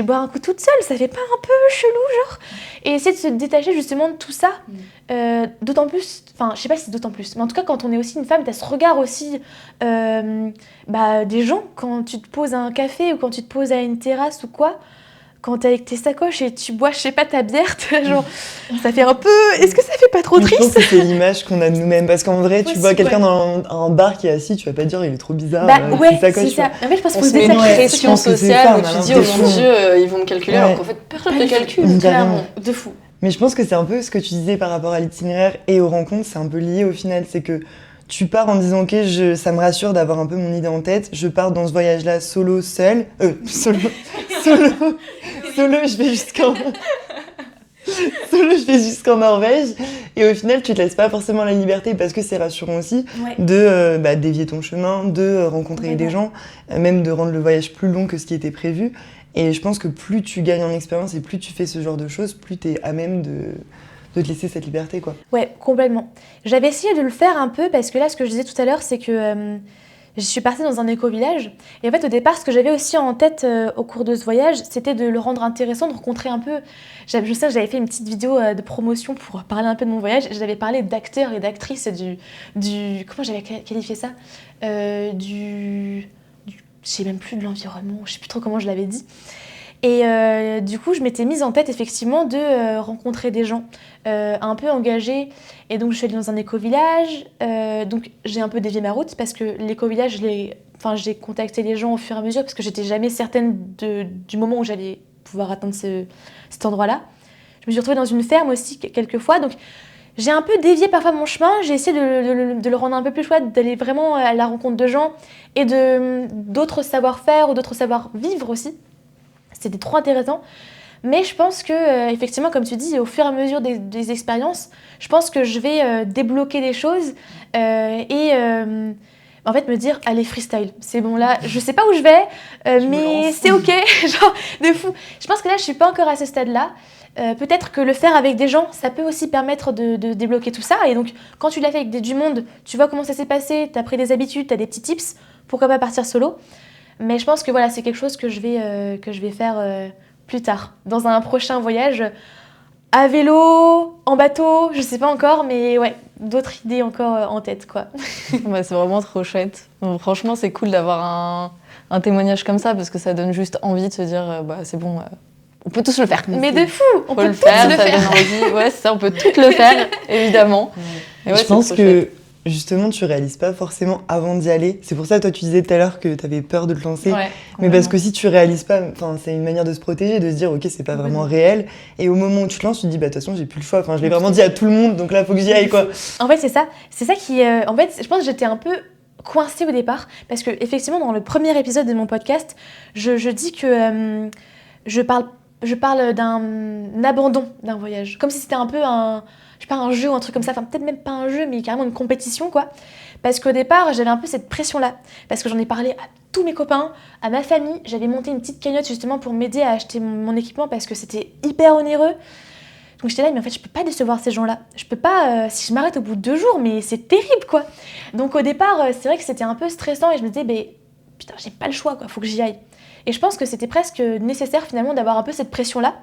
boire un coup toute seule, ça fait pas un peu chelou, genre? Et essayer de se détacher justement de tout ça, d'autant plus, enfin, je sais pas si c'est d'autant plus, mais en tout cas, quand on est aussi une femme, t'as ce regard aussi des gens, quand tu te poses à un café ou quand tu te poses à une terrasse ou quoi. Quand t'es avec tes sacoches et tu bois, je sais pas, ta bière, genre, ça fait un peu... Est-ce que ça fait pas trop triste? Je pense que c'est l'image qu'on a de nous-mêmes. Parce qu'en vrai, tu vois quelqu'un dans un bar qui est assis, tu vas pas dire il est trop bizarre. Ouais, c'est ça. En fait, je pense qu'il faut se détacher. détacher. Une pression sociale où tu dis, oh mon Dieu, ils vont me calculer, alors qu'en fait, personne ne te calcule, clairement. De fou. Mais je pense que c'est un peu ce que tu disais par rapport à l'itinéraire et aux rencontres, c'est un peu lié au final. C'est que tu pars en disant, ok, ça me rassure d'avoir un peu mon idée en tête. Je pars dans ce voyage-là solo, seul. Solo, je vais jusqu'en Norvège. Et au final, tu te laisses pas forcément la liberté parce que c'est rassurant aussi de dévier ton chemin, de rencontrer des gens, même de rendre le voyage plus long que ce qui était prévu. Et je pense que plus tu gagnes en expérience et plus tu fais ce genre de choses, plus tu es à même de te laisser cette liberté, quoi. Ouais, complètement. J'avais essayé de le faire un peu parce que là, ce que je disais tout à l'heure, c'est que je suis partie dans un éco-village. Et en fait, au départ, ce que j'avais aussi en tête au cours de ce voyage, c'était de le rendre intéressant, de rencontrer un peu... Je sais que j'avais fait une petite vidéo de promotion pour parler un peu de mon voyage. J'avais parlé d'acteurs et d'actrices du... Comment j'avais qualifié ça je sais même plus de l'environnement, je sais plus trop comment je l'avais dit. Et du coup, je m'étais mise en tête effectivement de rencontrer des gens un peu engagés. Et donc, je suis allée dans un éco-village. Donc, j'ai un peu dévié ma route parce que l'éco-village, j'ai contacté les gens au fur et à mesure parce que j'étais jamais certaine du moment où j'allais pouvoir atteindre cet endroit-là. Je me suis retrouvée dans une ferme aussi quelques fois. Donc, j'ai un peu dévié parfois mon chemin. J'ai essayé de le rendre un peu plus chouette, d'aller vraiment à la rencontre de gens et d'autres savoir-faire ou d'autres savoir-vivre aussi. C'était trop intéressant. Mais je pense que, effectivement, comme tu dis, au fur et à mesure des expériences, je pense que je vais débloquer des choses et en fait me dire, allez, freestyle. C'est bon, là, je sais pas où je vais, mais c'est ok, genre, de fou. Je pense que là, je suis pas encore à ce stade-là. Peut-être que le faire avec des gens, ça peut aussi permettre de débloquer tout ça. Et donc, quand tu l'as fait avec du monde, tu vois comment ça s'est passé, tu as pris des habitudes, tu as des petits tips, pourquoi pas partir solo. Mais je pense que voilà, c'est quelque chose que je vais faire plus tard, dans un prochain voyage, à vélo, en bateau, je sais pas encore, mais ouais, d'autres idées encore en tête, quoi. Ouais, c'est vraiment trop chouette. Bon, franchement, c'est cool d'avoir un témoignage comme ça, parce que ça donne juste envie de se dire, c'est bon, on peut tous le faire. Mais de fou, on peut le tous faire, le ça faire. donne envie. Ouais, c'est ça, on peut tout le faire, évidemment. Et ouais, je pense que justement, tu réalises pas forcément avant d'y aller. C'est pour ça, toi, tu disais tout à l'heure que t'avais peur de te lancer. Ouais, mais parce que si tu réalises pas, c'est une manière de se protéger, de se dire, ok, c'est pas vraiment réel. Et au moment où tu te lances, tu te dis, de toute façon, j'ai plus le choix. Je l'ai vraiment dit à tout le monde, donc là, faut que j'y aille, quoi. En fait, c'est ça qui... en fait, je pense que j'étais un peu coincée au départ, parce que effectivement, dans le premier épisode de mon podcast, je dis que je parle d'un abandon d'un voyage. Comme si c'était un peu un jeu ou un truc comme ça. Enfin, peut-être même pas un jeu, mais carrément une compétition, quoi. Parce qu'au départ, j'avais un peu cette pression-là. Parce que j'en ai parlé à tous mes copains, à ma famille. J'avais monté une petite cagnotte justement pour m'aider à acheter mon équipement parce que c'était hyper onéreux. Donc j'étais là, mais en fait, je peux pas décevoir ces gens-là. Je peux pas, si je m'arrête au bout de 2 jours, mais c'est terrible, quoi. Donc au départ, c'est vrai que c'était un peu stressant et je me disais, putain, j'ai pas le choix, quoi, faut que j'y aille. Et je pense que c'était presque nécessaire finalement d'avoir un peu cette pression-là,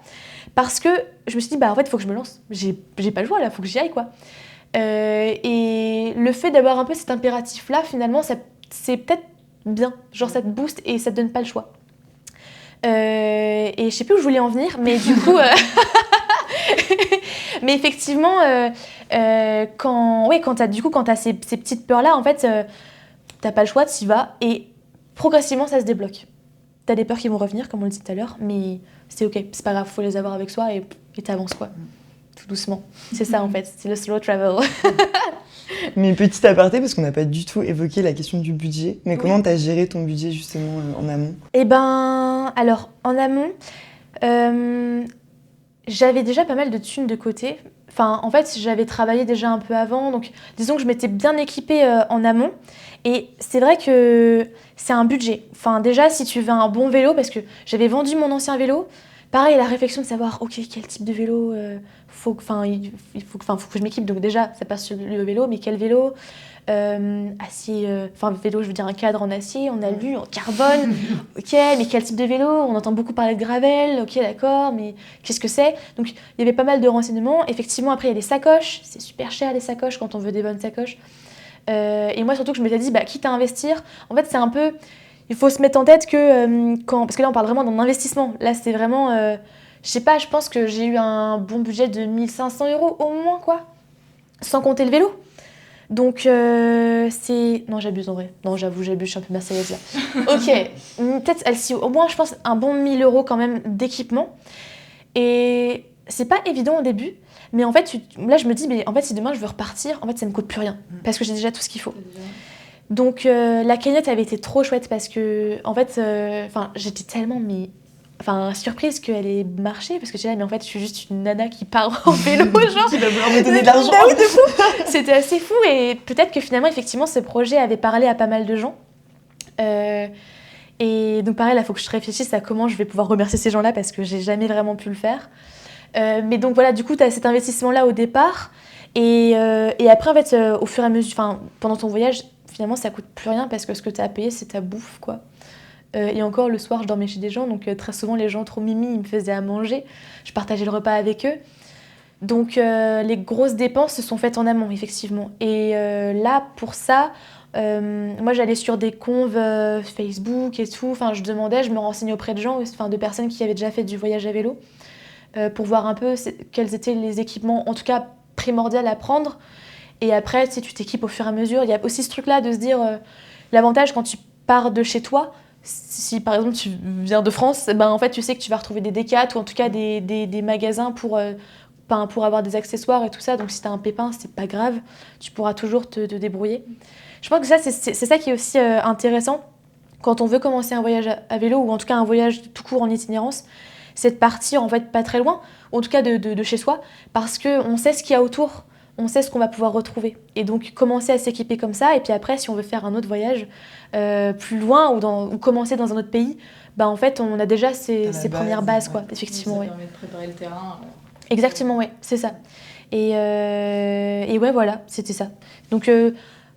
parce que je me suis dit, en fait, il faut que je me lance. J'ai pas le choix là, faut que j'y aille, quoi. Et le fait d'avoir un peu cet impératif-là, finalement, c'est peut-être bien. Genre, ça te booste et ça te donne pas le choix. Et je sais plus où je voulais en venir, mais du coup... mais effectivement, quand t'as ces petites peurs-là, en fait, t'as pas le choix, t'y vas, et progressivement, ça se débloque. T'as des peurs qui vont revenir, comme on le dit tout à l'heure, mais c'est ok, c'est pas grave, faut les avoir avec soi et t'avances, quoi. Tout doucement. C'est ça, en fait, c'est le slow travel. Mais petit aparté, parce qu'on n'a pas du tout évoqué la question du budget, mais comment t'as géré ton budget, justement, en amont ? Alors, en amont, j'avais déjà pas mal de thunes de côté. Enfin, en fait, j'avais travaillé déjà un peu avant, donc disons que je m'étais bien équipée en amont. Et c'est vrai que c'est un budget. Enfin, déjà, si tu veux un bon vélo, parce que j'avais vendu mon ancien vélo, pareil, la réflexion de savoir, ok, quel type de vélo il faut que je m'équipe. Donc déjà, ça passe sur le vélo, mais quel vélo acier, vélo, je veux dire un cadre en acier, en alu, en carbone, ok, mais quel type de vélo ? On entend beaucoup parler de gravel, ok, d'accord, mais qu'est-ce que c'est ? Donc il y avait pas mal de renseignements. Effectivement, après il y a les sacoches, c'est super cher les sacoches quand on veut des bonnes sacoches. Et moi surtout que je m'étais dit, quitte à investir, en fait c'est un peu, il faut se mettre en tête que parce que là on parle vraiment d'un investissement, là c'est vraiment, je sais pas, je pense que j'ai eu un bon budget de 1 500 € au moins, quoi, sans compter le vélo. Donc c'est... Non, j'abuse en vrai. Non, j'avoue, j'abuse, je suis un peu marseillaise là. Ok, peut-être si au moins je pense un bon 1 000 € quand même d'équipement. Et c'est pas évident au début, mais en fait, là je me dis, mais en fait si demain je veux repartir, en fait ça me coûte plus rien, parce que j'ai déjà tout ce qu'il faut. Donc la cagnotte avait été trop chouette parce que, en fait, j'étais tellement surprise qu'elle ait marché, parce que j'étais là, mais en fait je suis juste une nana qui part en vélo, genre qui va vouloir me donner de l'argent. Oui, de fou. C'était assez fou, et peut-être que finalement effectivement ce projet avait parlé à pas mal de gens. Et donc pareil, là il faut que je réfléchisse à comment je vais pouvoir remercier ces gens-là, parce que j'ai jamais vraiment pu le faire. Mais donc voilà, du coup tu as cet investissement-là au départ, et après en fait au fur et à mesure, pendant ton voyage, finalement ça coûte plus rien, parce que ce que tu as à payer c'est ta bouffe, quoi. Et encore, le soir, je dormais chez des gens, donc très souvent, les gens trop mimi, ils me faisaient à manger. Je partageais le repas avec eux. Donc, les grosses dépenses se sont faites en amont, effectivement. Et là, pour ça, moi, j'allais sur des conves Facebook et tout. Enfin, je me renseignais auprès de gens, de personnes qui avaient déjà fait du voyage à vélo, pour voir un peu quels étaient les équipements, en tout cas, primordiaux à prendre. Et après, tu t'équipes au fur et à mesure. Il y a aussi ce truc-là de se dire, l'avantage quand tu pars de chez toi, si par exemple tu viens de France, en fait tu sais que tu vas retrouver des Décat ou en tout cas des magasins pour avoir des accessoires et tout ça. Donc si t'as un pépin, c'est pas grave, tu pourras toujours te débrouiller. Je pense que ça c'est ça qui est aussi intéressant quand on veut commencer un voyage à vélo, ou en tout cas un voyage tout court en itinérance, c'est de partir en fait pas très loin, ou en tout cas de chez soi, parce qu'on sait ce qu'il y a autour. On sait ce qu'on va pouvoir retrouver. Et donc, commencer à s'équiper comme ça. Et puis après, si on veut faire un autre voyage plus loin, ou commencer dans un autre pays, en fait, on a déjà ces premières bases, quoi. Effectivement, ça permet de préparer le terrain. Exactement, ouais, c'est ça. Et ouais, voilà, c'était ça. Donc,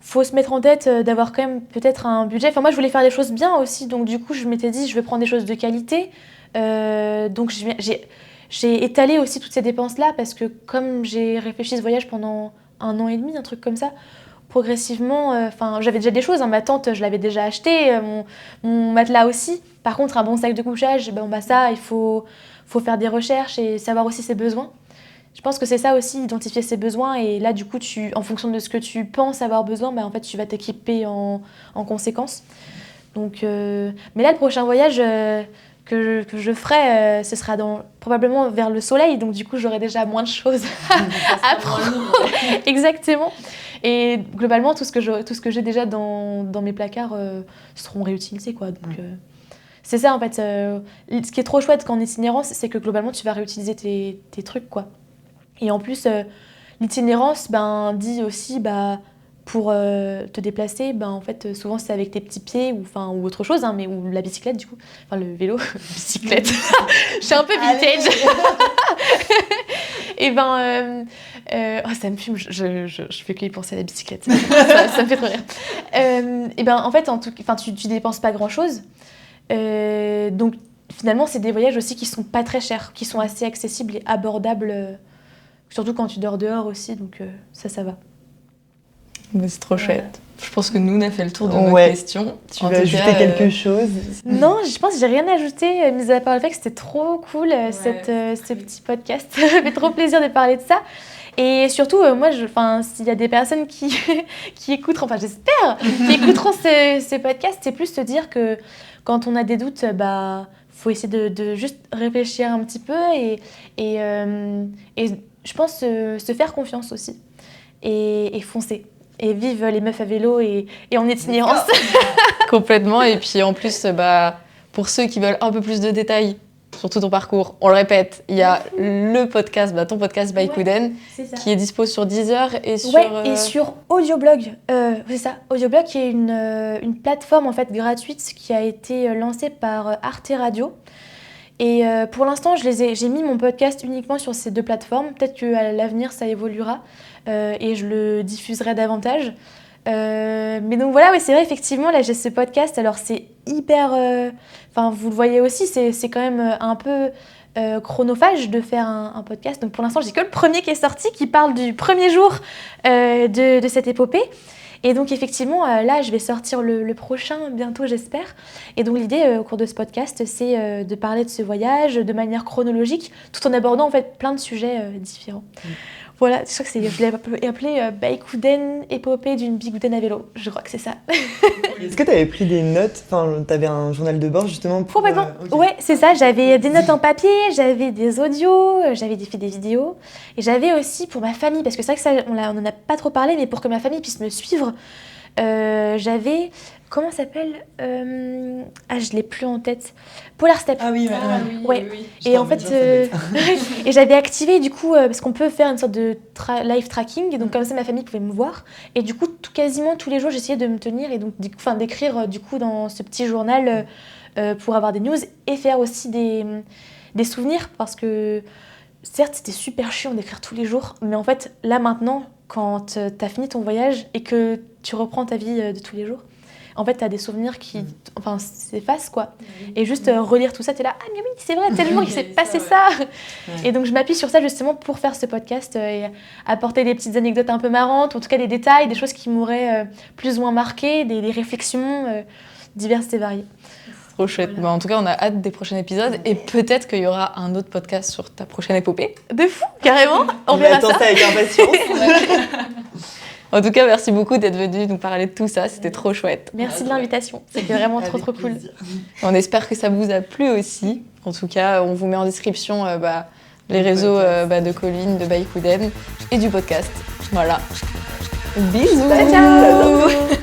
faut se mettre en tête d'avoir quand même peut-être un budget. Enfin, moi, je voulais faire des choses bien aussi. Donc, du coup, je m'étais dit, je vais prendre des choses de qualité. Donc, j'ai étalé aussi toutes ces dépenses-là, parce que comme j'ai réfléchi ce voyage pendant 1 an et demi, un truc comme ça, progressivement, j'avais déjà des choses. Ma tente, je l'avais déjà acheté, mon matelas aussi. Par contre, un bon sac de couchage, ça, il faut faire des recherches et savoir aussi ses besoins. Je pense que c'est ça aussi, identifier ses besoins. Et là, du coup, en fonction de ce que tu penses avoir besoin, en fait, tu vas t'équiper en conséquence. Donc, mais là, le prochain voyage... que je ferai, ce sera probablement vers le soleil, donc du coup j'aurai déjà moins de choses à prendre. Exactement. Et globalement, tout ce que j'ai déjà dans mes placards seront réutilisés, quoi. Donc, c'est ça en fait. Ce qui est trop chouette qu'en itinérance, c'est que globalement tu vas réutiliser tes trucs, quoi. Et en plus, l'itinérance dit aussi... pour te déplacer, en fait, souvent c'est avec tes petits pieds ou autre chose, ou la bicyclette du coup, le vélo, bicyclette, je suis un peu vintage. Et ça me fume, je fais que y penser à la bicyclette. Ça me fait trop rire. En fait, tu dépenses pas grand-chose. Donc, finalement, c'est des voyages aussi qui sont pas très chers, qui sont assez accessibles et abordables, surtout quand tu dors dehors aussi. Donc, ça va. Mais c'est trop chouette. Je pense que nous, on a fait le tour de nos questions. Tu veux ajouter quelque chose? Non, je pense que j'ai rien ajouté, mis à part le fait que c'était trop cool, ce petit podcast. Ça fait trop plaisir de parler de ça. Et surtout, moi, s'il y a des personnes qui écouteront, j'espère, qui écouteront ces podcasts, c'est plus se dire que quand on a des doutes, faut essayer de juste réfléchir un petit peu et je pense se faire confiance aussi et foncer. Et vive les meufs à vélo et en itinérance. Complètement. Et puis en plus, pour ceux qui veulent un peu plus de détails sur tout ton parcours, on le répète, il y a le podcast, ton podcast by Kouden, qui est dispo sur Deezer et sur... et sur Audioblog. C'est ça, Audioblog qui est une plateforme en fait gratuite qui a été lancée par Arte Radio. Et pour l'instant, j'ai mis mon podcast uniquement sur ces 2 plateformes. Peut-être qu'à l'avenir, ça évoluera et je le diffuserai davantage. Mais donc voilà, c'est vrai, effectivement, là, j'ai ce podcast. Alors, c'est hyper... vous le voyez aussi, c'est quand même un peu chronophage de faire un podcast. Donc pour l'instant, j'ai que le premier qui est sorti, qui parle du premier jour de cette épopée. Et donc effectivement, là, je vais sortir le prochain bientôt, j'espère. Et donc l'idée au cours de ce podcast, c'est de parler de ce voyage de manière chronologique, tout en abordant en fait plein de sujets différents. Voilà, je crois que je l'ai appelé Baïkouden, épopée d'une bigouden à vélo. Je crois que c'est ça. Est-ce que tu avais pris des notes? Tu avais un journal de bord justement pour... Complètement. Ouais, c'est ça. J'avais des notes en papier, j'avais des audios, j'avais fait des vidéos. Et j'avais aussi pour ma famille, parce que c'est vrai que ça, on n'en a pas trop parlé, mais pour que ma famille puisse me suivre, j'avais... Comment ça s'appelle je l'ai plus en tête. Polar Step. Ah oui, ouais. Et en fait, et j'avais activé du coup parce qu'on peut faire une sorte de live tracking, et donc comme ça ma famille pouvait me voir. Et du coup, quasiment tous les jours, j'essayais de me tenir et donc d'écrire du coup dans ce petit journal pour avoir des news et faire aussi des souvenirs, parce que certes, c'était super chiant d'écrire tous les jours, mais en fait, là maintenant, quand t'as fini ton voyage et que tu reprends ta vie de tous les jours, en fait, t'as des souvenirs qui s'effacent, quoi. Et juste relire tout ça, t'es là, ah mais oui, c'est vrai, tel jour il s'est passé ça. Et donc je m'appuie sur ça justement pour faire ce podcast et apporter des petites anecdotes un peu marrantes, en tout cas des détails, des choses qui m'auraient plus ou moins marqué, des réflexions diverses et variées. Trop chouette. Voilà. En tout cas, on a hâte des prochains épisodes et peut-être qu'il y aura un autre podcast sur ta prochaine épopée. De fou, carrément. On verra ça. Attends ça avec impatience. En tout cas, merci beaucoup d'être venu nous parler de tout ça. C'était trop chouette. Merci de l'invitation. C'était vraiment trop cool. On espère que ça vous a plu aussi. En tout cas, on vous met en description les réseaux de Colline, de Baïkouden et du podcast. Voilà. Bisous. Ciao.